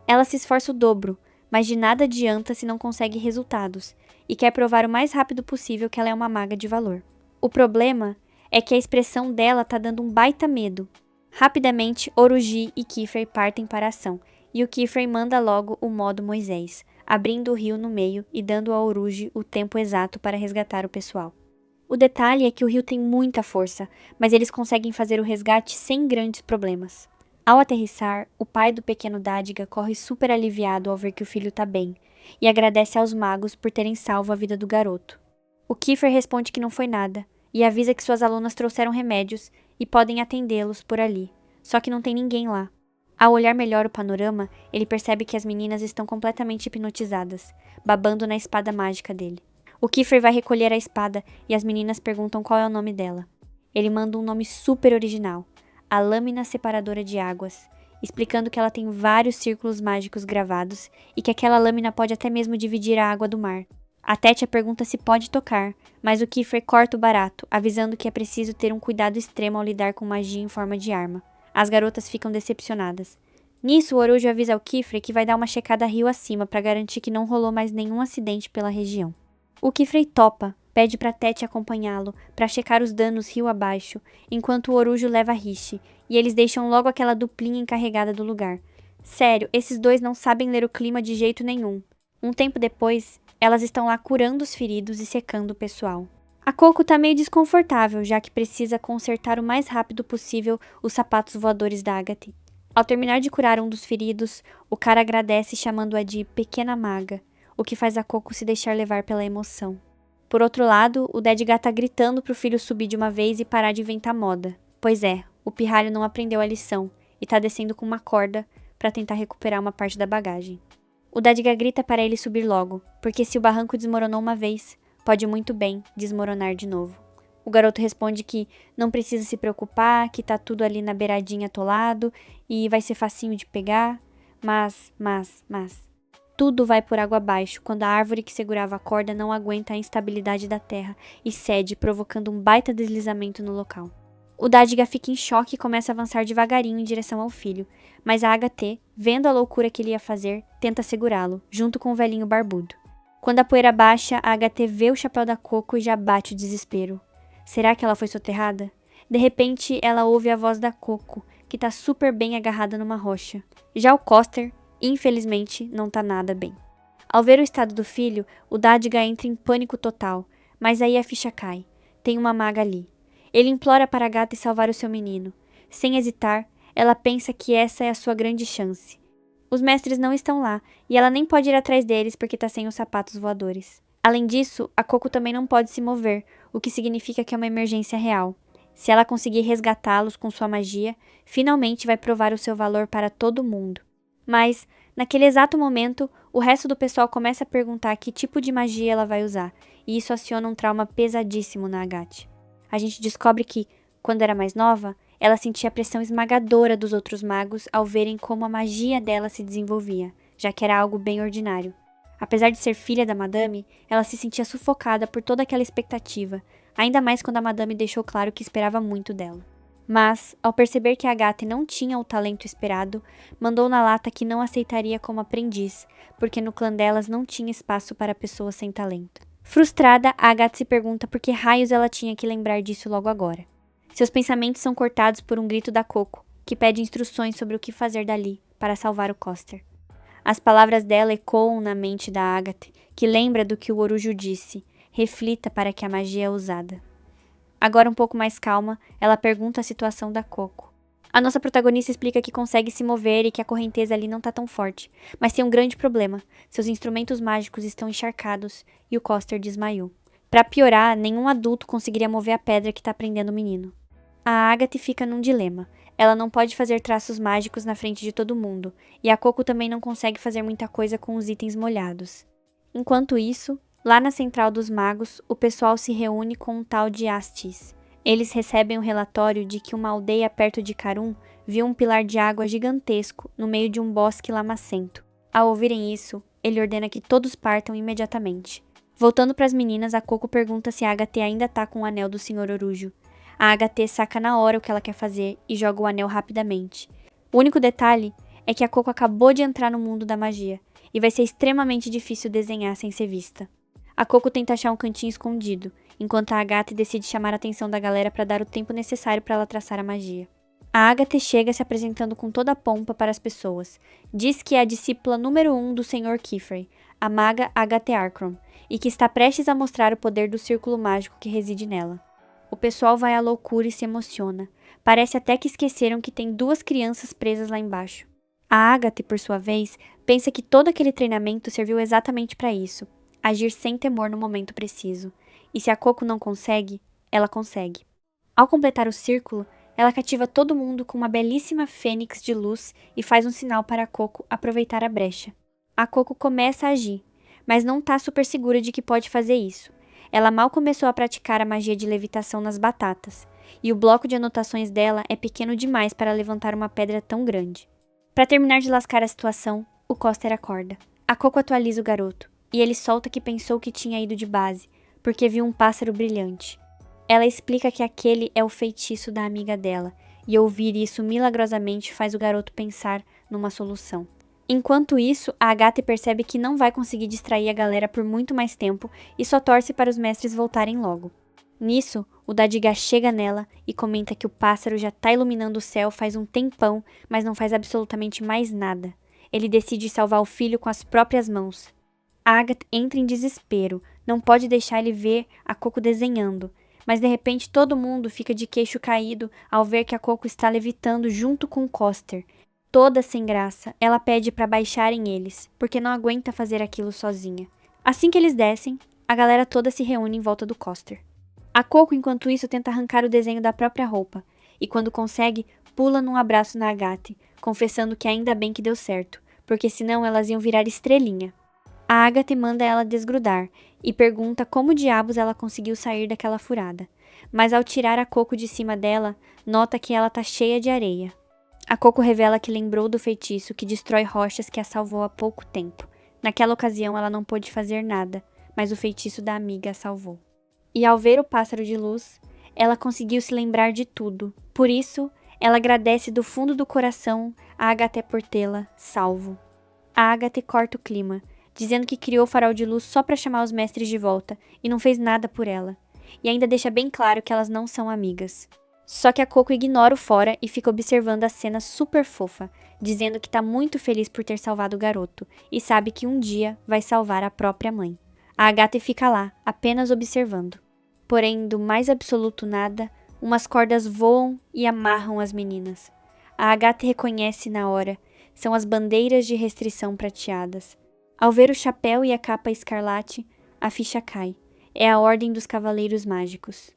Ela se esforça o dobro, mas de nada adianta se não consegue resultados, e quer provar o mais rápido possível que ela é uma maga de valor. O problema é que a expressão dela tá dando um baita medo. Rapidamente, Oruji e Kiefer partem para a ação, e o Kiefer manda logo o modo Moisés, abrindo o rio no meio e dando ao Oruge o tempo exato para resgatar o pessoal. O detalhe é que o rio tem muita força, mas eles conseguem fazer o resgate sem grandes problemas. Ao aterrissar, o pai do pequeno Dádiga corre super aliviado ao ver que o filho tá bem, e agradece aos magos por terem salvo a vida do garoto. O Kiefer responde que não foi nada, e avisa que suas alunas trouxeram remédios e podem atendê-los por ali, só que não tem ninguém lá. Ao olhar melhor o panorama, ele percebe que as meninas estão completamente hipnotizadas, babando na espada mágica dele. O Kiefer vai recolher a espada e as meninas perguntam qual é o nome dela. Ele manda um nome super original, a Lâmina Separadora de Águas, explicando que ela tem vários círculos mágicos gravados e que aquela lâmina pode até mesmo dividir a água do mar. A Tétia pergunta se pode tocar, mas o Kiefer corta o barato, avisando que é preciso ter um cuidado extremo ao lidar com magia em forma de arma. As garotas ficam decepcionadas. Nisso, o Orujo avisa ao Kiefer que vai dar uma checada rio acima para garantir que não rolou mais nenhum acidente pela região. O Kiefer topa, pede pra Tete acompanhá-lo para checar os danos rio abaixo, enquanto o Orujo leva Rishi, e eles deixam logo aquela duplinha encarregada do lugar. Sério, esses dois não sabem ler o clima de jeito nenhum. Um tempo depois, elas estão lá curando os feridos e secando o pessoal. A Coco tá meio desconfortável, já que precisa consertar o mais rápido possível os sapatos voadores da Agatha. Ao terminar de curar um dos feridos, o cara agradece chamando-a de Pequena Maga, o que faz a Coco se deixar levar pela emoção. Por outro lado, o Dédgar tá gritando pro filho subir de uma vez e parar de inventar moda. Pois é, o pirralho não aprendeu a lição e tá descendo com uma corda para tentar recuperar uma parte da bagagem. O Dédgar grita para ele subir logo, porque se o barranco desmoronou uma vez, pode muito bem desmoronar de novo. O garoto responde que não precisa se preocupar, que tá tudo ali na beiradinha atolado e vai ser facinho de pegar, mas... Tudo vai por água abaixo quando a árvore que segurava a corda não aguenta a instabilidade da terra e cede, provocando um baita deslizamento no local. O Dádiga fica em choque e começa a avançar devagarinho em direção ao filho, mas a Agatha, vendo a loucura que ele ia fazer, tenta segurá-lo, junto com o velhinho barbudo. Quando a poeira baixa, a Agatha vê o chapéu da Coco e já bate o desespero. Será que ela foi soterrada? De repente, ela ouve a voz da Coco, que tá super bem agarrada numa rocha. Já o Coster, infelizmente, não tá nada bem. Ao ver o estado do filho, o Dádiga entra em pânico total, mas aí a ficha cai. Tem uma maga ali. Ele implora para a gata salvar o seu menino. Sem hesitar, ela pensa que essa é a sua grande chance. Os mestres não estão lá, e ela nem pode ir atrás deles porque tá sem os sapatos voadores. Além disso, a Coco também não pode se mover, o que significa que é uma emergência real. Se ela conseguir resgatá-los com sua magia, finalmente vai provar o seu valor para todo mundo. Mas, naquele exato momento, o resto do pessoal começa a perguntar que tipo de magia ela vai usar, e isso aciona um trauma pesadíssimo na Agatha. A gente descobre que, quando era mais nova, ela sentia a pressão esmagadora dos outros magos ao verem como a magia dela se desenvolvia, já que era algo bem ordinário. Apesar de ser filha da Madame, ela se sentia sufocada por toda aquela expectativa, ainda mais quando a Madame deixou claro que esperava muito dela. Mas, ao perceber que a Agatha não tinha o talento esperado, mandou na lata que não aceitaria como aprendiz, porque no clã delas não tinha espaço para pessoas sem talento. Frustrada, a Agatha se pergunta por que raios ela tinha que lembrar disso logo agora. Seus pensamentos são cortados por um grito da Coco, que pede instruções sobre o que fazer dali para salvar o Coster. As palavras dela ecoam na mente da Agatha, que lembra do que o Orujo disse: reflita para que a magia é usada. Agora um pouco mais calma, ela pergunta a situação da Coco. A nossa protagonista explica que consegue se mover e que a correnteza ali não tá tão forte, mas tem um grande problema. Seus instrumentos mágicos estão encharcados e o Coster desmaiou. Para piorar, nenhum adulto conseguiria mover a pedra que tá prendendo o menino. A Agatha fica num dilema. Ela não pode fazer traços mágicos na frente de todo mundo, e a Coco também não consegue fazer muita coisa com os itens molhados. Enquanto isso, lá na Central dos Magos, o pessoal se reúne com um tal de Astis. Eles recebem um relatório de que uma aldeia perto de Carum viu um pilar de água gigantesco no meio de um bosque lamacento. Ao ouvirem isso, ele ordena que todos partam imediatamente. Voltando para as meninas, a Coco pergunta se a Agatha ainda tá com o anel do Sr. Orujo. A Agatha saca na hora o que ela quer fazer e joga o anel rapidamente. O único detalhe é que a Coco acabou de entrar no mundo da magia, e vai ser extremamente difícil desenhar sem ser vista. A Coco tenta achar um cantinho escondido, enquanto a Agatha decide chamar a atenção da galera para dar o tempo necessário para ela traçar a magia. A Agatha chega se apresentando com toda a pompa para as pessoas. Diz que é a discípula número 1 do Sr. Kiefer, a maga Agathe Arkrom, e que está prestes a mostrar o poder do círculo mágico que reside nela. O pessoal vai à loucura e se emociona. Parece até que esqueceram que tem 2 crianças presas lá embaixo. A Agathe, por sua vez, pensa que todo aquele treinamento serviu exatamente para isso, agir sem temor no momento preciso. E se a Coco não consegue, ela consegue. Ao completar o círculo, ela cativa todo mundo com uma belíssima fênix de luz e faz um sinal para a Coco aproveitar a brecha. A Coco começa a agir, mas não tá super segura de que pode fazer isso. Ela mal começou a praticar a magia de levitação nas batatas, e o bloco de anotações dela é pequeno demais para levantar uma pedra tão grande. Para terminar de lascar a situação, o Coster acorda. A Coco atualiza o garoto, e ele solta que pensou que tinha ido de base, porque viu um pássaro brilhante. Ela explica que aquele é o feitiço da amiga dela, e ouvir isso milagrosamente faz o garoto pensar numa solução. Enquanto isso, a Agathe percebe que não vai conseguir distrair a galera por muito mais tempo e só torce para os mestres voltarem logo. Nisso, o Dadiga chega nela e comenta que o pássaro já tá iluminando o céu faz um tempão, mas não faz absolutamente mais nada. Ele decide salvar o filho com as próprias mãos. A Agathe entra em desespero, não pode deixar ele ver a Coco desenhando, mas de repente todo mundo fica de queixo caído ao ver que a Coco está levitando junto com o Coster. Toda sem graça, ela pede para baixarem eles, porque não aguenta fazer aquilo sozinha. Assim que eles descem, a galera toda se reúne em volta do Coster. A Coco, enquanto isso, tenta arrancar o desenho da própria roupa, e quando consegue, pula num abraço na Agathe, confessando que ainda bem que deu certo, porque senão elas iam virar estrelinha. A Agathe manda ela desgrudar, e pergunta como diabos ela conseguiu sair daquela furada, mas ao tirar a Coco de cima dela, nota que ela tá cheia de areia. A Coco revela que lembrou do feitiço que destrói rochas que a salvou há pouco tempo. Naquela ocasião ela não pôde fazer nada, mas o feitiço da amiga a salvou. E ao ver o pássaro de luz, ela conseguiu se lembrar de tudo. Por isso, ela agradece do fundo do coração a Agathe por tê-la salvo. A Agathe corta o clima, dizendo que criou o farol de luz só para chamar os mestres de volta e não fez nada por ela. E ainda deixa bem claro que elas não são amigas. Só que a Coco ignora o fora e fica observando a cena super fofa, dizendo que tá muito feliz por ter salvado o garoto e sabe que um dia vai salvar a própria mãe. A Agathe fica lá, apenas observando. Porém, do mais absoluto nada, umas cordas voam e amarram as meninas. A Agathe reconhece na hora, são as bandeiras de restrição prateadas. Ao ver o chapéu e a capa escarlate, a ficha cai. É a Ordem dos Cavaleiros Mágicos.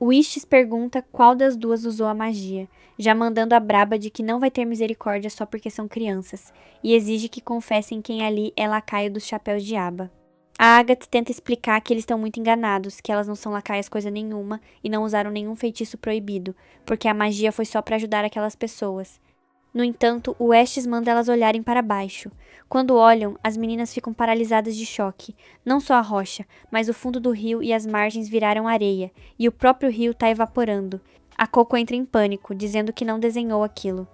O Istes pergunta qual das duas usou a magia, já mandando a braba de que não vai ter misericórdia só porque são crianças, e exige que confessem quem ali é lacaio dos chapéus de aba. A Agathe tenta explicar que eles estão muito enganados, que elas não são lacaias coisa nenhuma e não usaram nenhum feitiço proibido, porque a magia foi só para ajudar aquelas pessoas. No entanto, o Estes manda elas olharem para baixo. Quando olham, as meninas ficam paralisadas de choque. Não só a rocha, mas o fundo do rio e as margens viraram areia, e o próprio rio está evaporando. A Coco entra em pânico, dizendo que não desenhou aquilo.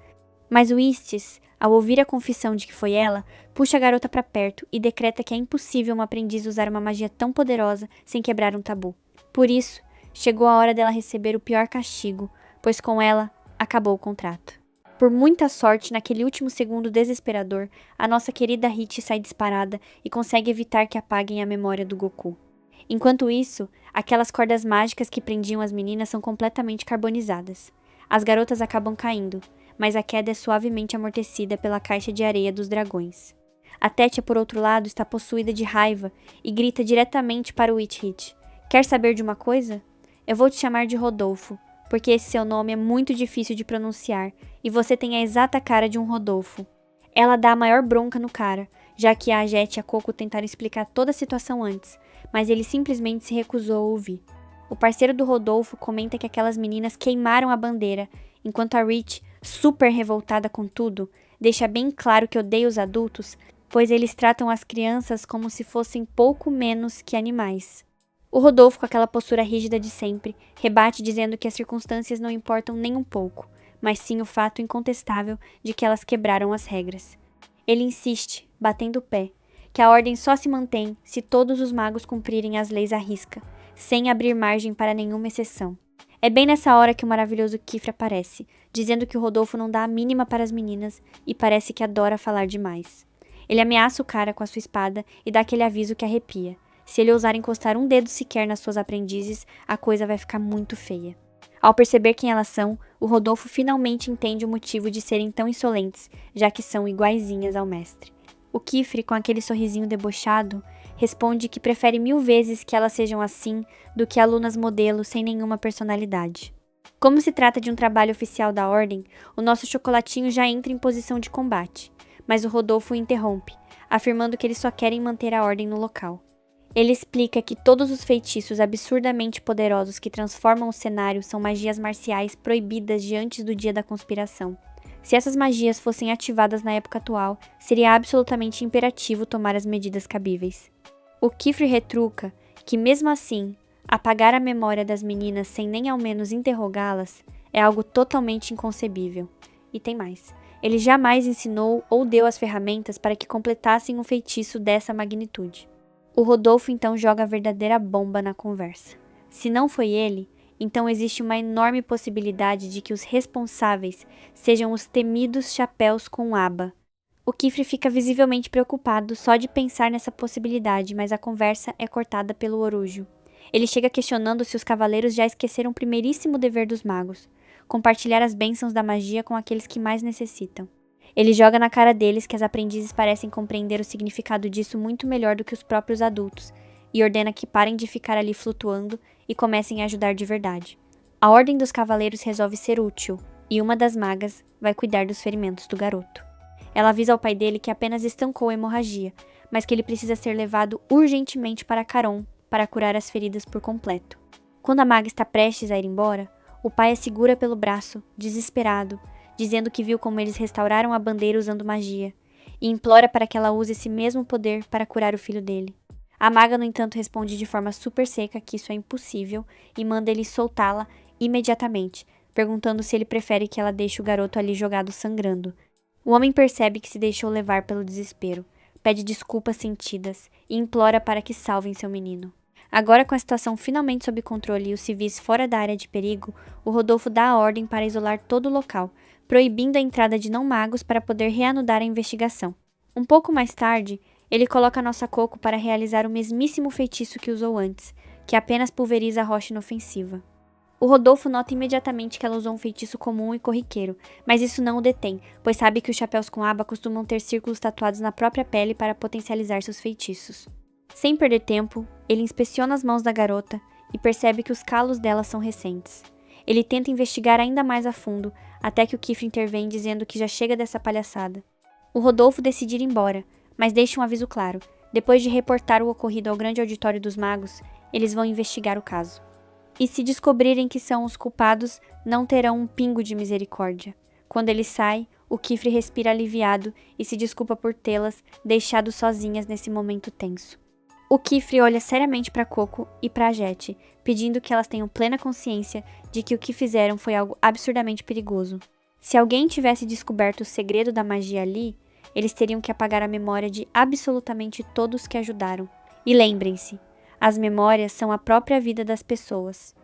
Mas o Istes, ao ouvir a confissão de que foi ela, puxa a garota para perto e decreta que é impossível uma aprendiz usar uma magia tão poderosa sem quebrar um tabu. Por isso, chegou a hora dela receber o pior castigo, pois com ela, acabou o contrato. Por muita sorte, naquele último segundo desesperador, a nossa querida Hit sai disparada e consegue evitar que apaguem a memória do Goku. Enquanto isso, aquelas cordas mágicas que prendiam as meninas são completamente carbonizadas. As garotas acabam caindo, mas a queda é suavemente amortecida pela caixa de areia dos dragões. A Tétia, por outro lado, está possuída de raiva e grita diretamente para o Witch Hit. Quer saber de uma coisa? Eu vou te chamar de Rodolfo, porque esse seu nome é muito difícil de pronunciar, e você tem a exata cara de um Rodolfo. Ela dá a maior bronca no cara, já que a Jet e a Coco tentaram explicar toda a situação antes, mas ele simplesmente se recusou a ouvir. O parceiro do Rodolfo comenta que aquelas meninas queimaram a bandeira, enquanto a Rich, super revoltada com tudo, deixa bem claro que odeia os adultos, pois eles tratam as crianças como se fossem pouco menos que animais. O Rodolfo, com aquela postura rígida de sempre, rebate dizendo que as circunstâncias não importam nem um pouco, mas sim o fato incontestável de que elas quebraram as regras. Ele insiste, batendo o pé, que a ordem só se mantém se todos os magos cumprirem as leis à risca, sem abrir margem para nenhuma exceção. É bem nessa hora que o maravilhoso Kifra aparece, dizendo que o Rodolfo não dá a mínima para as meninas e parece que adora falar demais. Ele ameaça o cara com a sua espada e dá aquele aviso que arrepia. Se ele ousar encostar um dedo sequer nas suas aprendizes, a coisa vai ficar muito feia. Ao perceber quem elas são, o Rodolfo finalmente entende o motivo de serem tão insolentes, já que são iguaizinhas ao mestre. O Kifre, com aquele sorrisinho debochado, responde que prefere 1000 vezes que elas sejam assim do que alunas modelo sem nenhuma personalidade. Como se trata de um trabalho oficial da Ordem, o nosso chocolatinho já entra em posição de combate, mas o Rodolfo o interrompe, afirmando que eles só querem manter a ordem no local. Ele explica que todos os feitiços absurdamente poderosos que transformam o cenário são magias marciais proibidas de antes do dia da conspiração. Se essas magias fossem ativadas na época atual, seria absolutamente imperativo tomar as medidas cabíveis. O Kifre retruca que, mesmo assim, apagar a memória das meninas sem nem ao menos interrogá-las é algo totalmente inconcebível. E tem mais. Ele jamais ensinou ou deu as ferramentas para que completassem um feitiço dessa magnitude. O Rodolfo então joga a verdadeira bomba na conversa. Se não foi ele, então existe uma enorme possibilidade de que os responsáveis sejam os temidos chapéus com aba. O Kifre fica visivelmente preocupado só de pensar nessa possibilidade, mas a conversa é cortada pelo Orujo. Ele chega questionando se os cavaleiros já esqueceram o primeiríssimo dever dos magos: compartilhar as bênçãos da magia com aqueles que mais necessitam. Ele joga na cara deles que as aprendizes parecem compreender o significado disso muito melhor do que os próprios adultos, e ordena que parem de ficar ali flutuando e comecem a ajudar de verdade. A Ordem dos Cavaleiros resolve ser útil, e uma das magas vai cuidar dos ferimentos do garoto. Ela avisa ao pai dele que apenas estancou a hemorragia, mas que ele precisa ser levado urgentemente para Caron para curar as feridas por completo. Quando a maga está prestes a ir embora, o pai a segura pelo braço, desesperado, dizendo que viu como eles restauraram a bandeira usando magia, e implora para que ela use esse mesmo poder para curar o filho dele. A maga, no entanto, responde de forma super seca que isso é impossível e manda ele soltá-la imediatamente, perguntando se ele prefere que ela deixe o garoto ali jogado sangrando. O homem percebe que se deixou levar pelo desespero, pede desculpas sentidas e implora para que salvem seu menino. Agora, com a situação finalmente sob controle e os civis fora da área de perigo, o Rodolfo dá a ordem para isolar todo o local, proibindo a entrada de não-magos para poder reanudar a investigação. Um pouco mais tarde, ele coloca nossa Coco para realizar o mesmíssimo feitiço que usou antes, que apenas pulveriza a rocha inofensiva. O Rodolfo nota imediatamente que ela usou um feitiço comum e corriqueiro, mas isso não o detém, pois sabe que os chapéus com aba costumam ter círculos tatuados na própria pele para potencializar seus feitiços. Sem perder tempo, ele inspeciona as mãos da garota e percebe que os calos dela são recentes. Ele tenta investigar ainda mais a fundo, até que o Kifre intervém dizendo que já chega dessa palhaçada. O Rodolfo decide ir embora, mas deixa um aviso claro: depois de reportar o ocorrido ao grande auditório dos magos, eles vão investigar o caso. E se descobrirem que são os culpados, não terão um pingo de misericórdia. Quando ele sai, o Kifre respira aliviado e se desculpa por tê-las deixado sozinhas nesse momento tenso. O Kifre olha seriamente para Coco e para Jet, pedindo que elas tenham plena consciência de que o que fizeram foi algo absurdamente perigoso. Se alguém tivesse descoberto o segredo da magia ali, eles teriam que apagar a memória de absolutamente todos que ajudaram. E lembrem-se, as memórias são a própria vida das pessoas.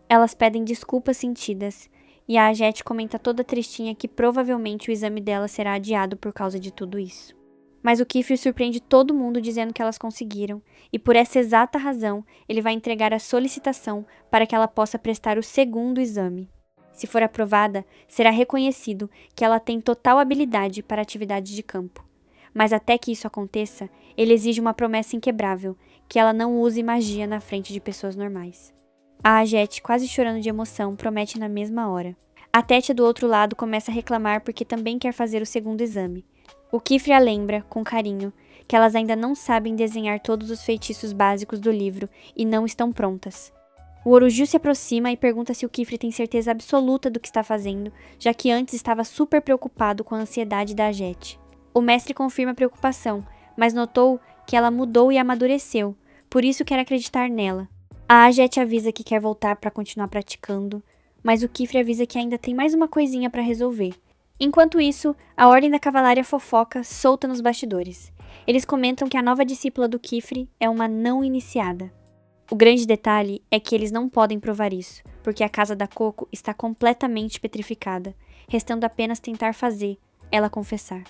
Elas pedem desculpas sentidas, e a Jet comenta toda tristinha que provavelmente o exame dela será adiado por causa de tudo isso. Mas o Kifre surpreende todo mundo dizendo que elas conseguiram, e por essa exata razão, ele vai entregar a solicitação para que ela possa prestar o segundo exame. Se for aprovada, será reconhecido que ela tem total habilidade para atividades de campo. Mas até que isso aconteça, ele exige uma promessa inquebrável, que ela não use magia na frente de pessoas normais. A Jet, quase chorando de emoção, promete na mesma hora. A Tétia do outro lado começa a reclamar porque também quer fazer o segundo exame. O Kifre a lembra, com carinho, que elas ainda não sabem desenhar todos os feitiços básicos do livro e não estão prontas. O Oruju se aproxima e pergunta se o Kifre tem certeza absoluta do que está fazendo, já que antes estava super preocupado com a ansiedade da Jet. O mestre confirma a preocupação, mas notou que ela mudou e amadureceu, por isso quer acreditar nela. A Jet avisa que quer voltar para continuar praticando, mas o Kifre avisa que ainda tem mais uma coisinha para resolver. Enquanto isso, a Ordem da Cavalaria fofoca solta nos bastidores. Eles comentam que a nova discípula do Kifre é uma não iniciada. O grande detalhe é que eles não podem provar isso, porque a casa da Coco está completamente petrificada, restando apenas tentar fazer ela confessar.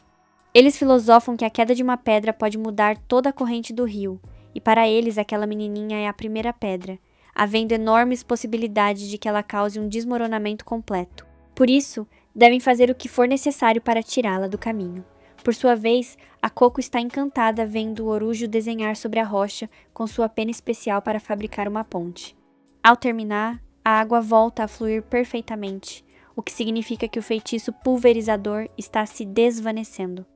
Eles filosofam que a queda de uma pedra pode mudar toda a corrente do rio, e para eles aquela menininha é a primeira pedra, havendo enormes possibilidades de que ela cause um desmoronamento completo. Por isso, devem fazer o que for necessário para tirá-la do caminho. Por sua vez, a Coco está encantada vendo o Orujo desenhar sobre a rocha com sua pena especial para fabricar uma ponte. Ao terminar, a água volta a fluir perfeitamente, o que significa que o feitiço pulverizador está se desvanecendo.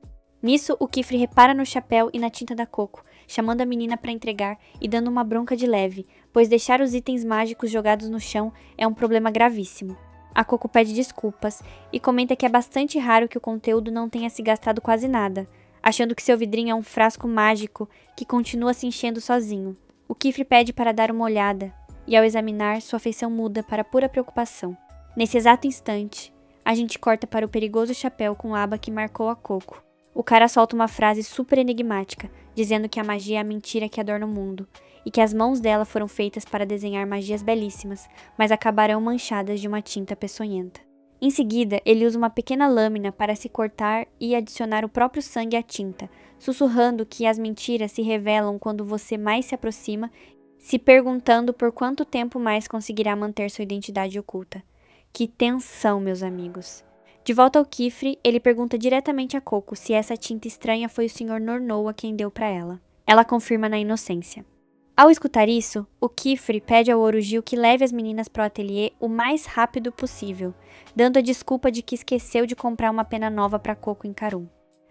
Nisso, o Kifre repara no chapéu e na tinta da Coco, chamando a menina para entregar e dando uma bronca de leve, pois deixar os itens mágicos jogados no chão é um problema gravíssimo. A Coco pede desculpas e comenta que é bastante raro que o conteúdo não tenha se gastado quase nada, achando que seu vidrinho é um frasco mágico que continua se enchendo sozinho. O Kifre pede para dar uma olhada, e ao examinar, sua feição muda para pura preocupação. Nesse exato instante, a gente corta para o perigoso chapéu com aba que marcou a Coco. O cara solta uma frase super enigmática, dizendo que a magia é a mentira que adorna o mundo, e que as mãos dela foram feitas para desenhar magias belíssimas, mas acabarão manchadas de uma tinta peçonhenta. Em seguida, ele usa uma pequena lâmina para se cortar e adicionar o próprio sangue à tinta, sussurrando que as mentiras se revelam quando você mais se aproxima, se perguntando por quanto tempo mais conseguirá manter sua identidade oculta. Que tensão, meus amigos! De volta ao Kifre, ele pergunta diretamente a Coco se essa tinta estranha foi o Sr. Nornoa quem deu para ela. Ela confirma na inocência. Ao escutar isso, o Kifre pede ao Orugil que leve as meninas para o ateliê o mais rápido possível, dando a desculpa de que esqueceu de comprar uma pena nova para Coco em Carum.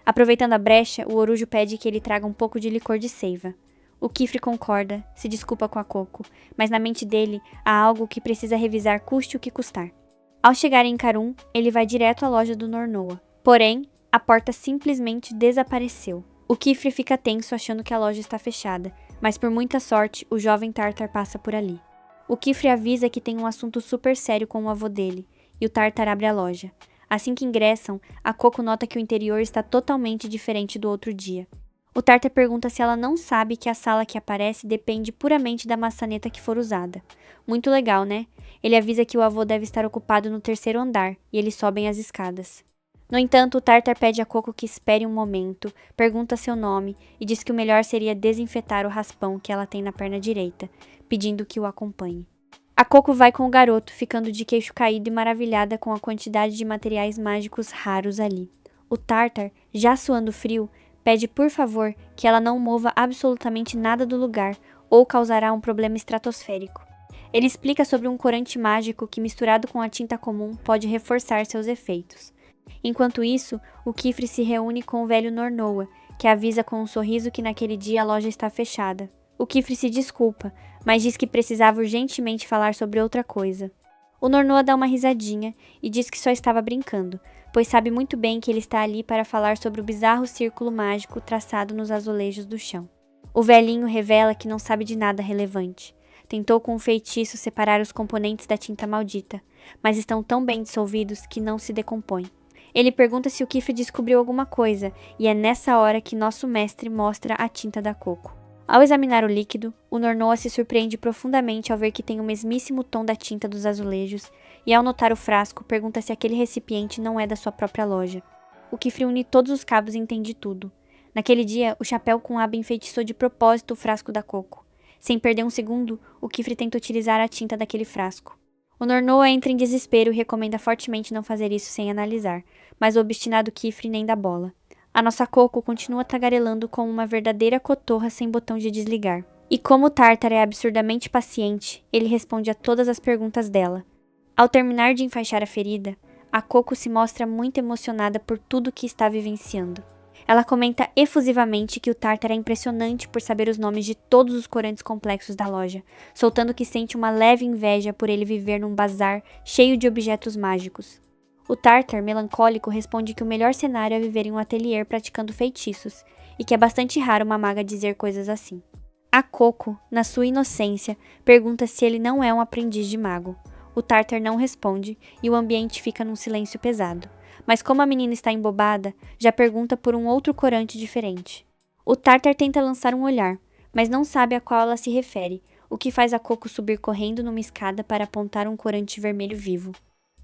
Aproveitando a brecha, o Orujo pede que ele traga um pouco de licor de seiva. O Kifre concorda, se desculpa com a Coco, mas na mente dele há algo que precisa revisar custe o que custar. Ao chegar em Carum, ele vai direto à loja do Nornoa. Porém, a porta simplesmente desapareceu. O Kifre fica tenso achando que a loja está fechada, mas por muita sorte, o jovem Tartar passa por ali. O Kifre avisa que tem um assunto super sério com o avô dele, e o Tartar abre a loja. Assim que ingressam, a Coco nota que o interior está totalmente diferente do outro dia. O Tartar pergunta se ela não sabe que a sala que aparece depende puramente da maçaneta que for usada. Muito legal, né? Ele avisa que o avô deve estar ocupado no terceiro andar, e eles sobem as escadas. No entanto, o Tartar pede a Coco que espere um momento, pergunta seu nome e diz que o melhor seria desinfetar o raspão que ela tem na perna direita, pedindo que o acompanhe. A Coco vai com o garoto, ficando de queixo caído e maravilhada com a quantidade de materiais mágicos raros ali. O Tartar, já suando frio, pede por favor que ela não mova absolutamente nada do lugar ou causará um problema estratosférico. Ele explica sobre um corante mágico que, misturado com a tinta comum, pode reforçar seus efeitos. Enquanto isso, o Kifre se reúne com o velho Nornoa, que avisa com um sorriso que naquele dia a loja está fechada. O Kifre se desculpa, mas diz que precisava urgentemente falar sobre outra coisa. O Nornoa dá uma risadinha e diz que só estava brincando, pois sabe muito bem que ele está ali para falar sobre o bizarro círculo mágico traçado nos azulejos do chão. O velhinho revela que não sabe de nada relevante. Tentou com o feitiço separar os componentes da tinta maldita, mas estão tão bem dissolvidos que não se decompõem. Ele pergunta se o Kifre descobriu alguma coisa, e é nessa hora que nosso mestre mostra a tinta da Coco. Ao examinar o líquido, o Nornoa se surpreende profundamente ao ver que tem o mesmíssimo tom da tinta dos azulejos, e ao notar o frasco, pergunta se aquele recipiente não é da sua própria loja. O Kifre une todos os cabos e entende tudo. Naquele dia, o chapéu com aba enfeitiçou de propósito o frasco da Coco. Sem perder um segundo, o Kifre tenta utilizar a tinta daquele frasco. O Nornoa entra em desespero e recomenda fortemente não fazer isso sem analisar, mas o obstinado Kifre nem dá bola. A nossa Coco continua tagarelando como uma verdadeira cotorra sem botão de desligar. E como o Tartar é absurdamente paciente, ele responde a todas as perguntas dela. Ao terminar de enfaixar a ferida, a Coco se mostra muito emocionada por tudo que está vivenciando. Ela comenta efusivamente que o Tartar é impressionante por saber os nomes de todos os corantes complexos da loja, soltando que sente uma leve inveja por ele viver num bazar cheio de objetos mágicos. O Tartar, melancólico, responde que o melhor cenário é viver em um ateliê praticando feitiços, e que é bastante raro uma maga dizer coisas assim. A Coco, na sua inocência, pergunta se ele não é um aprendiz de mago. O Tartar não responde, e o ambiente fica num silêncio pesado. Mas como a menina está embobada, já pergunta por um outro corante diferente. O Tartar tenta lançar um olhar, mas não sabe a qual ela se refere, o que faz a Coco subir correndo numa escada para apontar um corante vermelho vivo.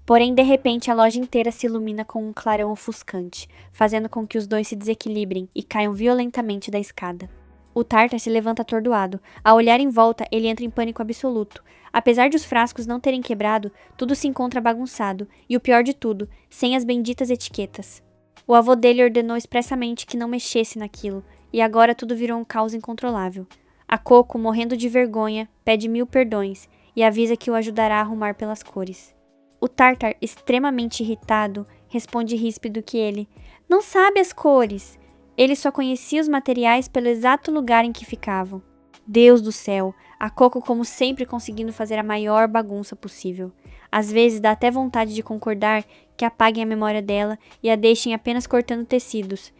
Porém, de repente, a loja inteira se ilumina com um clarão ofuscante, fazendo com que os dois se desequilibrem e caiam violentamente da escada. O Tartar se levanta atordoado. Ao olhar em volta, ele entra em pânico absoluto. Apesar de os frascos não terem quebrado, tudo se encontra bagunçado, e o pior de tudo, sem as benditas etiquetas. O avô dele ordenou expressamente que não mexesse naquilo, e agora tudo virou um caos incontrolável. A Coco, morrendo de vergonha, pede 1000 perdões e avisa que o ajudará a arrumar pelas cores. O Tartar, extremamente irritado, responde ríspido que ele não sabe as cores. Ele só conhecia os materiais pelo exato lugar em que ficavam. Deus do céu, a Coco como sempre conseguindo fazer a maior bagunça possível. Às vezes dá até vontade de concordar que apaguem a memória dela e a deixem apenas cortando tecidos.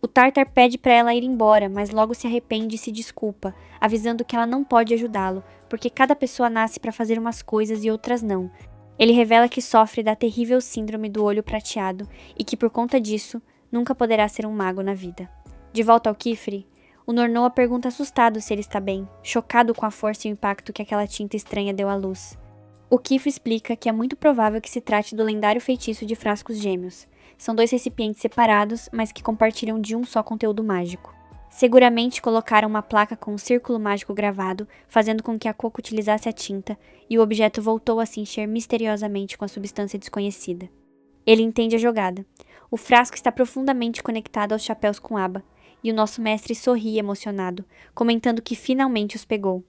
O Tartar pede para ela ir embora, mas logo se arrepende e se desculpa, avisando que ela não pode ajudá-lo, porque cada pessoa nasce para fazer umas coisas e outras não. Ele revela que sofre da terrível síndrome do olho prateado e que por conta disso nunca poderá ser um mago na vida. De volta ao Kifri, o Nornoa pergunta assustado se ele está bem, chocado com a força e o impacto que aquela tinta estranha deu à luz. O Kifri explica que é muito provável que se trate do lendário feitiço de frascos gêmeos. São 2 recipientes separados, mas que compartilham de um só conteúdo mágico. Seguramente colocaram uma placa com um círculo mágico gravado, fazendo com que a Coco utilizasse a tinta, e o objeto voltou a se encher misteriosamente com a substância desconhecida. Ele entende a jogada. O frasco está profundamente conectado aos chapéus com aba, e o nosso mestre sorri emocionado, comentando que finalmente os pegou.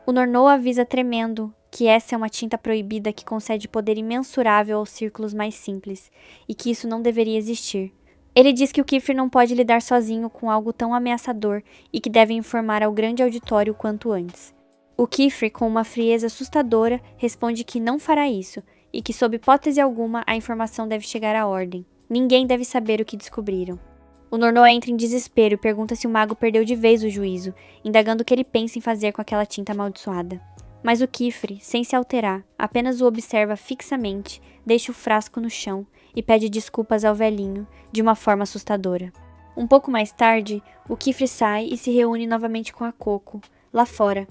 O Nornoa avisa tremendo que essa é uma tinta proibida que concede poder imensurável aos círculos mais simples, e que isso não deveria existir. Ele diz que o Kifri não pode lidar sozinho com algo tão ameaçador e que deve informar ao grande auditório o quanto antes. O Kifri, com uma frieza assustadora, responde que não fará isso, e que sob hipótese alguma a informação deve chegar à ordem. Ninguém deve saber o que descobriram. O Nornoa entra em desespero e pergunta se o mago perdeu de vez o juízo, indagando o que ele pensa em fazer com aquela tinta amaldiçoada. Mas o Kifri, sem se alterar, apenas o observa fixamente, deixa o frasco no chão e pede desculpas ao velhinho, de uma forma assustadora. Um pouco mais tarde, o Kifri sai e se reúne novamente com a Coco, lá fora.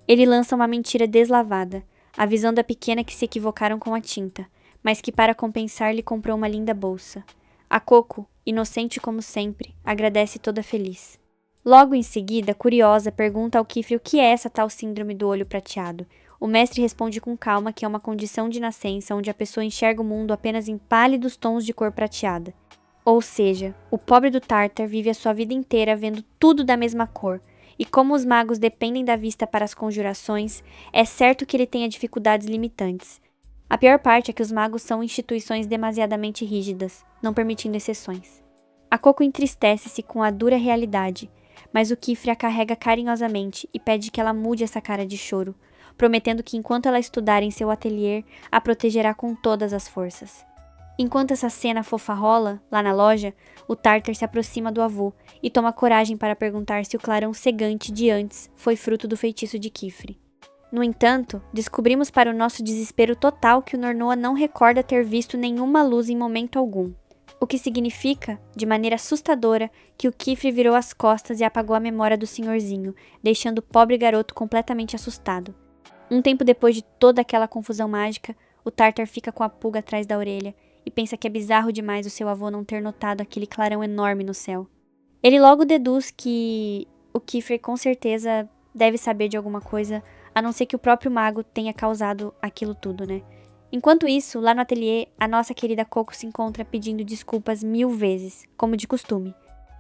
Ele lança uma mentira deslavada, avisando a pequena que se equivocaram com a tinta, mas que para compensar lhe comprou uma linda bolsa. A Coco, inocente como sempre, agradece toda feliz. Logo em seguida, curiosa, pergunta ao Kifri o que é essa tal síndrome do olho prateado. O mestre responde com calma que é uma condição de nascença onde a pessoa enxerga o mundo apenas em pálidos tons de cor prateada. Ou seja, o pobre do Tartar vive a sua vida inteira vendo tudo da mesma cor, e como os magos dependem da vista para as conjurações, é certo que ele tenha dificuldades limitantes. A pior parte é que os magos são instituições demasiadamente rígidas, não permitindo exceções. A Coco entristece-se com a dura realidade, mas o Kifri a carrega carinhosamente e pede que ela mude essa cara de choro, prometendo que enquanto ela estudar em seu ateliê, a protegerá com todas as forças. Enquanto essa cena fofa rola, lá na loja, o Tartar se aproxima do avô e toma coragem para perguntar se o clarão cegante de antes foi fruto do feitiço de Kifri. No entanto, descobrimos para o nosso desespero total que o Nornoa não recorda ter visto nenhuma luz em momento algum. O que significa, de maneira assustadora, que o Kifri virou as costas e apagou a memória do senhorzinho, deixando o pobre garoto completamente assustado. Um tempo depois de toda aquela confusão mágica, o Tartar fica com a pulga atrás da orelha e pensa que é bizarro demais o seu avô não ter notado aquele clarão enorme no céu. Ele logo deduz que o Kifri com certeza deve saber de alguma coisa, a não ser que o próprio mago tenha causado aquilo tudo, né? Enquanto isso, lá no ateliê, a nossa querida Coco se encontra pedindo desculpas 1000 vezes, como de costume.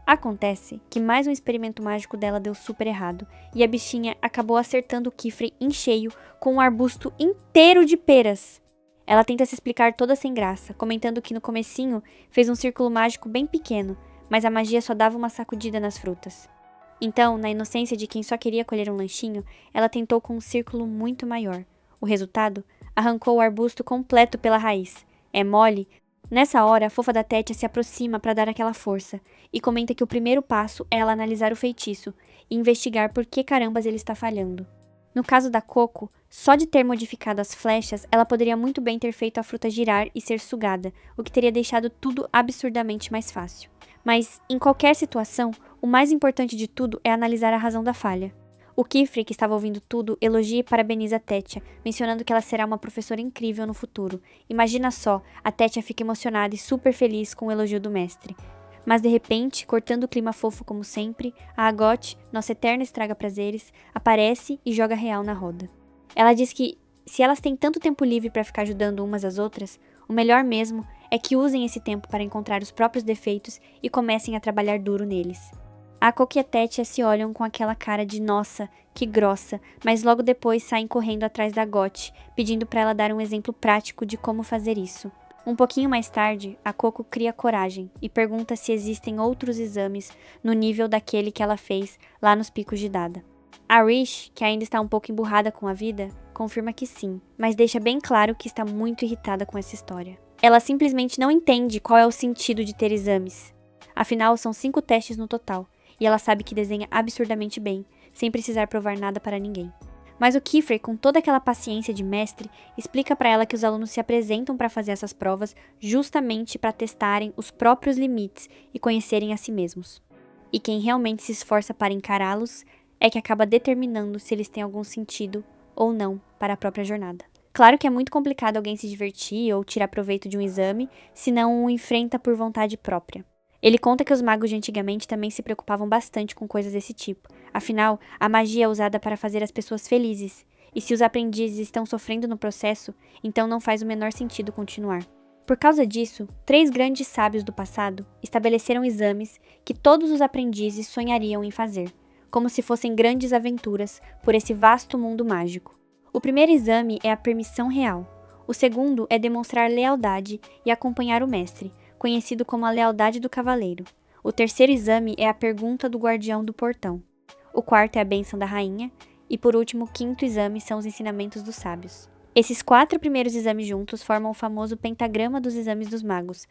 Acontece que mais um experimento mágico dela deu super errado, e a bichinha acabou acertando o Kifri em cheio com um arbusto inteiro de peras. Ela tenta se explicar toda sem graça, comentando que no comecinho fez um círculo mágico bem pequeno, mas a magia só dava uma sacudida nas frutas. Então, na inocência de quem só queria colher um lanchinho, ela tentou com um círculo muito maior. O resultado? Arrancou o arbusto completo pela raiz. É mole? Nessa hora, a fofa da Tétia se aproxima para dar aquela força e comenta que o primeiro passo é ela analisar o feitiço e investigar por que carambas ele está falhando. No caso da Coco, só de ter modificado as flechas, ela poderia muito bem ter feito a fruta girar e ser sugada, o que teria deixado tudo absurdamente mais fácil. Mas, em qualquer situação, o mais importante de tudo é analisar a razão da falha. O O Kifre, que estava ouvindo tudo, elogia e parabeniza a Tétia, mencionando que ela será uma professora incrível no futuro. Imagina só, a Tétia fica emocionada e super feliz com o elogio do mestre. Mas de repente, cortando o clima fofo como sempre, a Agote, nossa eterna estraga-prazeres, aparece e joga real na roda. Ela diz que, se elas têm tanto tempo livre para ficar ajudando umas às outras, o melhor mesmo é que usem esse tempo para encontrar os próprios defeitos e comecem a trabalhar duro neles. A Coco e a Tétia se olham com aquela cara de nossa, que grossa, mas logo depois saem correndo atrás da Agote, pedindo para ela dar um exemplo prático de como fazer isso. Um pouquinho mais tarde, a Coco cria coragem e pergunta se existem outros exames no nível daquele que ela fez lá nos Picos de Dada. A Rish, que ainda está um pouco emburrada com a vida, confirma que sim, mas deixa bem claro que está muito irritada com essa história. Ela simplesmente não entende qual é o sentido de ter exames. Afinal, são 5 testes no total, e ela sabe que desenha absurdamente bem, sem precisar provar nada para ninguém. Mas o Kiefer, com toda aquela paciência de mestre, explica para ela que os alunos se apresentam para fazer essas provas justamente para testarem os próprios limites e conhecerem a si mesmos. E quem realmente se esforça para encará-los é que acaba determinando se eles têm algum sentido ou não para a própria jornada. Claro que é muito complicado alguém se divertir ou tirar proveito de um exame se não o enfrenta por vontade própria. Ele conta que os magos de antigamente também se preocupavam bastante com coisas desse tipo. Afinal, a magia é usada para fazer as pessoas felizes, e se os aprendizes estão sofrendo no processo, então não faz o menor sentido continuar. Por causa disso, 3 grandes sábios do passado estabeleceram exames que todos os aprendizes sonhariam em fazer, como se fossem grandes aventuras por esse vasto mundo mágico. O primeiro exame é a permissão real. O segundo é demonstrar lealdade e acompanhar o mestre, conhecido como a lealdade do cavaleiro. O terceiro exame é a pergunta do guardião do portão. O quarto é a bênção da rainha. E por último, o 5º exame são os ensinamentos dos sábios. Esses 4 primeiros exames juntos formam o famoso pentagrama dos exames dos magos.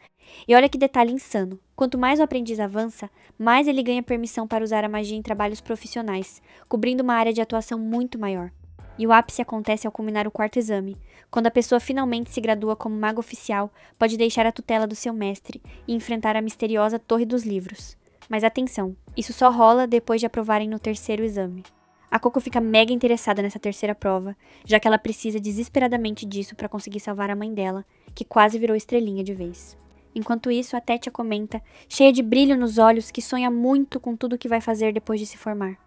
E olha que detalhe insano. Quanto mais o aprendiz avança, mais ele ganha permissão para usar a magia em trabalhos profissionais, cobrindo uma área de atuação muito maior. E o ápice acontece ao culminar o 4º exame, quando a pessoa finalmente se gradua como mago oficial, pode deixar a tutela do seu mestre e enfrentar a misteriosa Torre dos Livros. Mas atenção, isso só rola depois de aprovarem no 3º exame. A Coco fica mega interessada nessa terceira prova, já que ela precisa desesperadamente disso para conseguir salvar a mãe dela, que quase virou estrelinha de vez. Enquanto isso, a Tétia comenta, cheia de brilho nos olhos, que sonha muito com tudo o que vai fazer depois de se formar.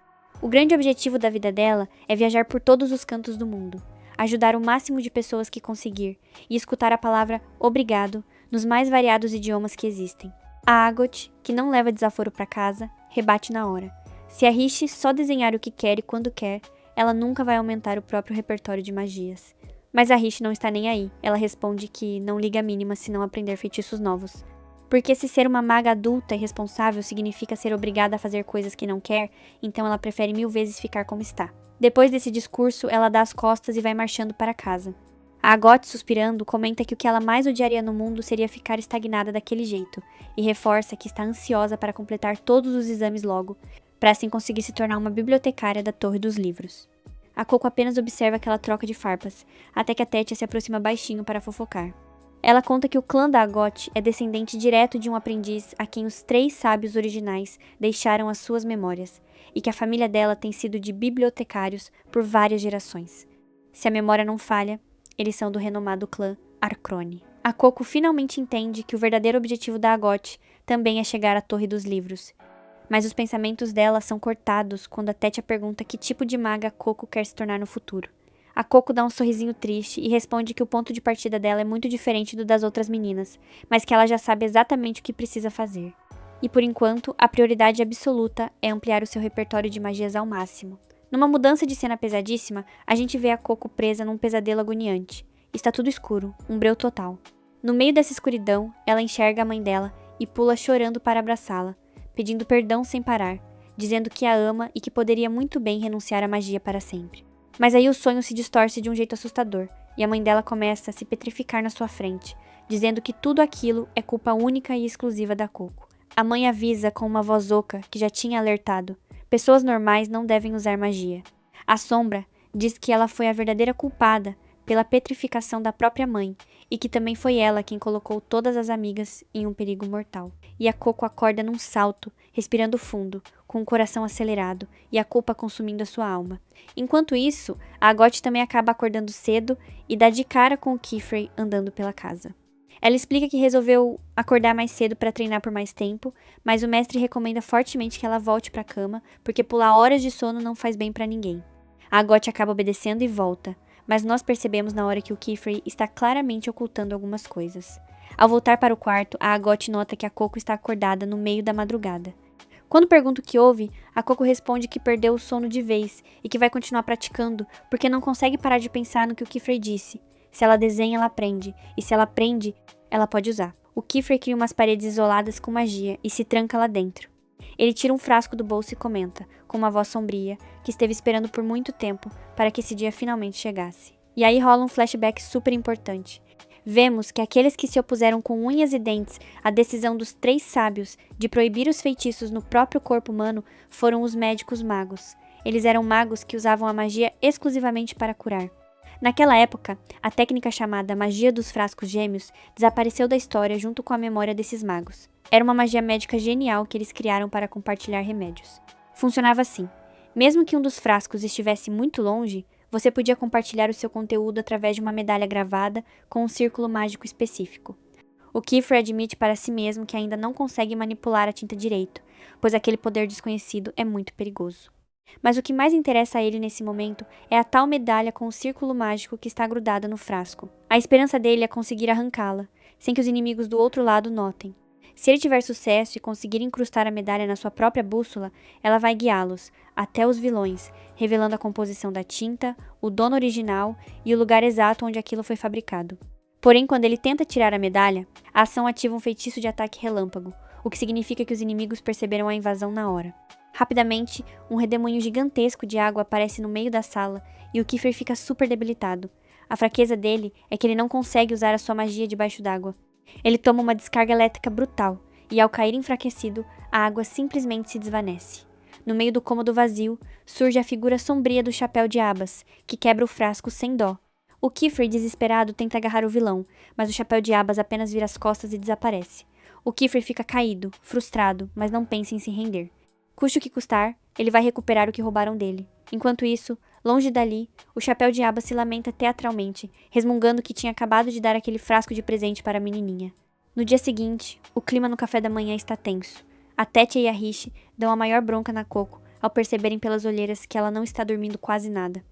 O grande objetivo da vida dela é viajar por todos os cantos do mundo, ajudar o máximo de pessoas que conseguir e escutar a palavra obrigado nos mais variados idiomas que existem. A Agot, que não leva desaforo para casa, rebate na hora. Se a Rishi só desenhar o que quer e quando quer, ela nunca vai aumentar o próprio repertório de magias. Mas a Rishi não está nem aí. Ela responde que não liga a mínima se não aprender feitiços novos. Porque se ser uma maga adulta e responsável significa ser obrigada a fazer coisas que não quer, então ela prefere 1000 vezes ficar como está. Depois desse discurso, ela dá as costas e vai marchando para casa. A Agot, suspirando, comenta que o que ela mais odiaria no mundo seria ficar estagnada daquele jeito, e reforça que está ansiosa para completar todos os exames logo, para assim conseguir se tornar uma bibliotecária da Torre dos Livros. A Coco apenas observa aquela troca de farpas, até que a Tétia se aproxima baixinho para fofocar. Ela conta que o clã da Agot é descendente direto de um aprendiz a quem os 3 sábios originais deixaram as suas memórias, e que a família dela tem sido de bibliotecários por várias gerações. Se a memória não falha, eles são do renomado clã Arcrone. A Coco finalmente entende que o verdadeiro objetivo da Agot também é chegar à Torre dos Livros, mas os pensamentos dela são cortados quando a Tétia pergunta que tipo de maga a Coco quer se tornar no futuro. A Coco dá um sorrisinho triste e responde que o ponto de partida dela é muito diferente do das outras meninas, mas que ela já sabe exatamente o que precisa fazer. E por enquanto, a prioridade absoluta é ampliar o seu repertório de magias ao máximo. Numa mudança de cena pesadíssima, a gente vê a Coco presa num pesadelo agoniante. Está tudo escuro, um breu total. No meio dessa escuridão, ela enxerga a mãe dela e pula chorando para abraçá-la, pedindo perdão sem parar, dizendo que a ama e que poderia muito bem renunciar à magia para sempre. Mas aí o sonho se distorce de um jeito assustador, e a mãe dela começa a se petrificar na sua frente, dizendo que tudo aquilo é culpa única e exclusiva da Coco. A mãe avisa com uma voz oca que já tinha alertado: pessoas normais não devem usar magia. A Sombra diz que ela foi a verdadeira culpada pela petrificação da própria mãe, e que também foi ela quem colocou todas as amigas em um perigo mortal. E a Coco acorda num salto, respirando fundo, com o coração acelerado e a culpa consumindo a sua alma. Enquanto isso, a Agot também acaba acordando cedo e dá de cara com o Kiefer andando pela casa. Ela explica que resolveu acordar mais cedo para treinar por mais tempo, mas o mestre recomenda fortemente que ela volte para a cama, porque pular horas de sono não faz bem para ninguém. A Agot acaba obedecendo e volta, mas nós percebemos na hora que o Kiefer está claramente ocultando algumas coisas. Ao voltar para o quarto, a Agot nota que a Coco está acordada no meio da madrugada. Quando pergunta o que houve, a Coco responde que perdeu o sono de vez e que vai continuar praticando porque não consegue parar de pensar no que o Kiefer disse. Se ela desenha, ela aprende, e se ela aprende, ela pode usar. O Kiefer cria umas paredes isoladas com magia e se tranca lá dentro. Ele tira um frasco do bolso e comenta, com uma voz sombria, que esteve esperando por muito tempo para que esse dia finalmente chegasse. E aí rola um flashback super importante. Vemos que aqueles que se opuseram com unhas e dentes à decisão dos 3 sábios de proibir os feitiços no próprio corpo humano foram os médicos magos. Eles eram magos que usavam a magia exclusivamente para curar. Naquela época, a técnica chamada magia dos frascos gêmeos desapareceu da história junto com a memória desses magos. Era uma magia médica genial que eles criaram para compartilhar remédios. Funcionava assim: mesmo que um dos frascos estivesse muito longe, você podia compartilhar o seu conteúdo através de uma medalha gravada com um círculo mágico específico. O Kiefer admite para si mesmo que ainda não consegue manipular a tinta direito, pois aquele poder desconhecido é muito perigoso. Mas o que mais interessa a ele nesse momento é a tal medalha com o círculo mágico que está grudada no frasco. A esperança dele é conseguir arrancá-la, sem que os inimigos do outro lado notem. Se ele tiver sucesso e conseguir incrustar a medalha na sua própria bússola, ela vai guiá-los até os vilões, revelando a composição da tinta, o dono original e o lugar exato onde aquilo foi fabricado. Porém, quando ele tenta tirar a medalha, a ação ativa um feitiço de ataque relâmpago, o que significa que os inimigos perceberam a invasão na hora. Rapidamente, um redemoinho gigantesco de água aparece no meio da sala e o Kiefer fica super debilitado. A fraqueza dele é que ele não consegue usar a sua magia debaixo d'água. Ele toma uma descarga elétrica brutal e, ao cair enfraquecido, a água simplesmente se desvanece. No meio do cômodo vazio, surge a figura sombria do chapéu de abas, que quebra o frasco sem dó. O Kiefer, desesperado, tenta agarrar o vilão, mas o chapéu de abas apenas vira as costas e desaparece. O Kiefer fica caído, frustrado, mas não pensa em se render. Custe o que custar, ele vai recuperar o que roubaram dele. Enquanto isso, longe dali, o chapéu de aba se lamenta teatralmente, resmungando que tinha acabado de dar aquele frasco de presente para a menininha. No dia seguinte, o clima no café da manhã está tenso. A Tétia e a Rishi dão a maior bronca na Coco ao perceberem pelas olheiras que ela não está dormindo quase nada.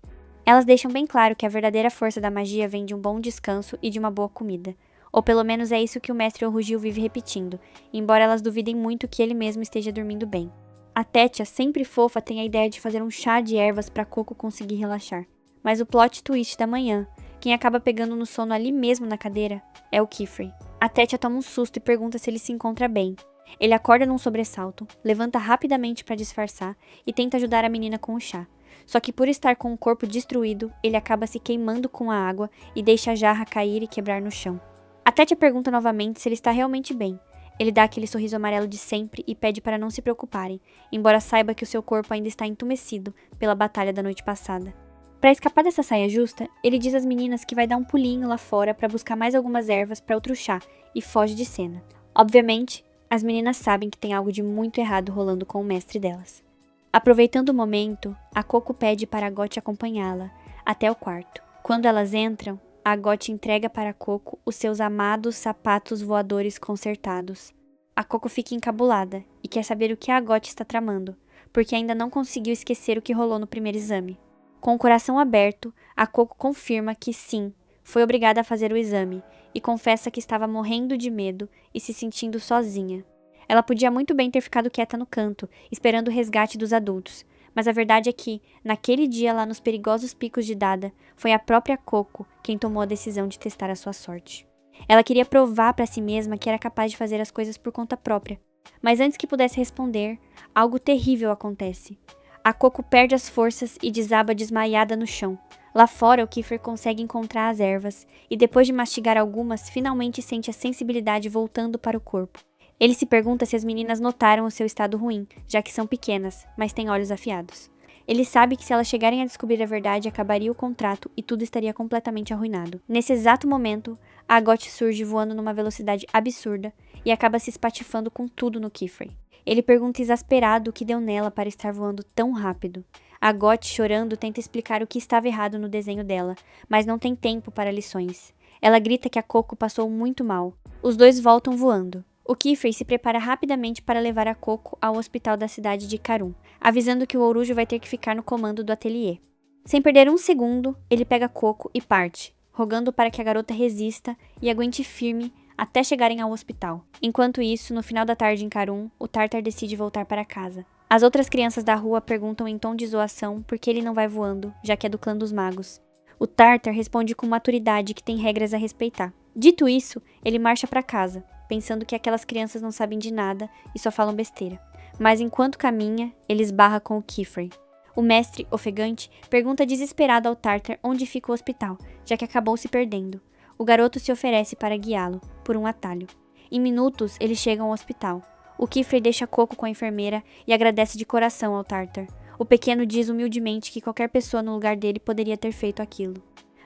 Elas deixam bem claro que a verdadeira força da magia vem de um bom descanso e de uma boa comida. Ou pelo menos é isso que o mestre Orugil vive repetindo, embora elas duvidem muito que ele mesmo esteja dormindo bem. A Tétia, sempre fofa, tem a ideia de fazer um chá de ervas para Coco conseguir relaxar. Mas o plot twist da manhã, quem acaba pegando no sono ali mesmo na cadeira, é o Kiefer. A Tétia toma um susto e pergunta se ele se encontra bem. Ele acorda num sobressalto, levanta rapidamente para disfarçar e tenta ajudar a menina com o chá. Só que por estar com o corpo destruído, ele acaba se queimando com a água e deixa a jarra cair e quebrar no chão. A Tétia pergunta novamente se ele está realmente bem. Ele dá aquele sorriso amarelo de sempre e pede para não se preocuparem, embora saiba que o seu corpo ainda está entumecido pela batalha da noite passada. Para escapar dessa saia justa, ele diz às meninas que vai dar um pulinho lá fora para buscar mais algumas ervas para outro chá e foge de cena. Obviamente, as meninas sabem que tem algo de muito errado rolando com o mestre delas. Aproveitando o momento, a Coco pede para a Agot acompanhá-la até o quarto. Quando elas entram, a Agot entrega para a Coco os seus amados sapatos voadores consertados. A Coco fica encabulada e quer saber o que a Agot está tramando, porque ainda não conseguiu esquecer o que rolou no primeiro exame. Com o coração aberto, a Coco confirma que sim, foi obrigada a fazer o exame e confessa que estava morrendo de medo e se sentindo sozinha. Ela podia muito bem ter ficado quieta no canto, esperando o resgate dos adultos, mas a verdade é que, naquele dia lá nos perigosos picos de Dada, foi a própria Coco quem tomou a decisão de testar a sua sorte. Ela queria provar para si mesma que era capaz de fazer as coisas por conta própria. Mas antes que pudesse responder, algo terrível acontece. A Coco perde as forças e desaba desmaiada no chão. Lá fora, o Kiefer consegue encontrar as ervas, e depois de mastigar algumas, finalmente sente a sensibilidade voltando para o corpo. Ele se pergunta se as meninas notaram o seu estado ruim, já que são pequenas, mas têm olhos afiados. Ele sabe que se elas chegarem a descobrir a verdade, acabaria o contrato e tudo estaria completamente arruinado. Nesse exato momento, a Agot surge voando numa velocidade absurda e acaba se espatifando com tudo no Kiefer. Ele pergunta exasperado o que deu nela para estar voando tão rápido. A Got, chorando, tenta explicar o que estava errado no desenho dela, mas não tem tempo para lições. Ela grita que a Coco passou muito mal. Os dois voltam voando. O Kiefer se prepara rapidamente para levar a Coco ao hospital da cidade de Karun, avisando que o Orujo vai ter que ficar no comando do ateliê. Sem perder um segundo, ele pega Coco e parte, rogando para que a garota resista e aguente firme até chegarem ao hospital. Enquanto isso, no final da tarde em Karun, o Tartar decide voltar para casa. As outras crianças da rua perguntam em tom de zoação por que ele não vai voando, já que é do clã dos magos. O Tartar responde com maturidade que tem regras a respeitar. Dito isso, ele marcha para casa, pensando que aquelas crianças não sabem de nada e só falam besteira. Mas enquanto caminha, ele esbarra com o Kiefer. O mestre, ofegante, pergunta desesperado ao Tartar onde fica o hospital, já que acabou se perdendo. O garoto se oferece para guiá-lo, por um atalho. Em minutos, eles chegam ao hospital. O Kiefer deixa Coco com a enfermeira e agradece de coração ao Tartar. O pequeno diz humildemente que qualquer pessoa no lugar dele poderia ter feito aquilo.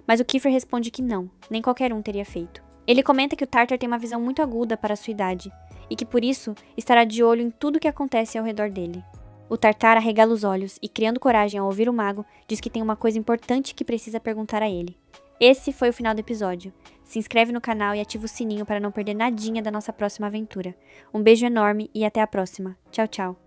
Mas o Kiefer responde que não, nem qualquer um teria feito. Ele comenta que o Tartar tem uma visão muito aguda para sua idade, e que por isso estará de olho em tudo o que acontece ao redor dele. O Tartar arregala os olhos e, criando coragem ao ouvir o mago, diz que tem uma coisa importante que precisa perguntar a ele. Esse foi o final do episódio. Se inscreve no canal e ativa o sininho para não perder nadinha da nossa próxima aventura. Um beijo enorme e até a próxima. Tchau, tchau.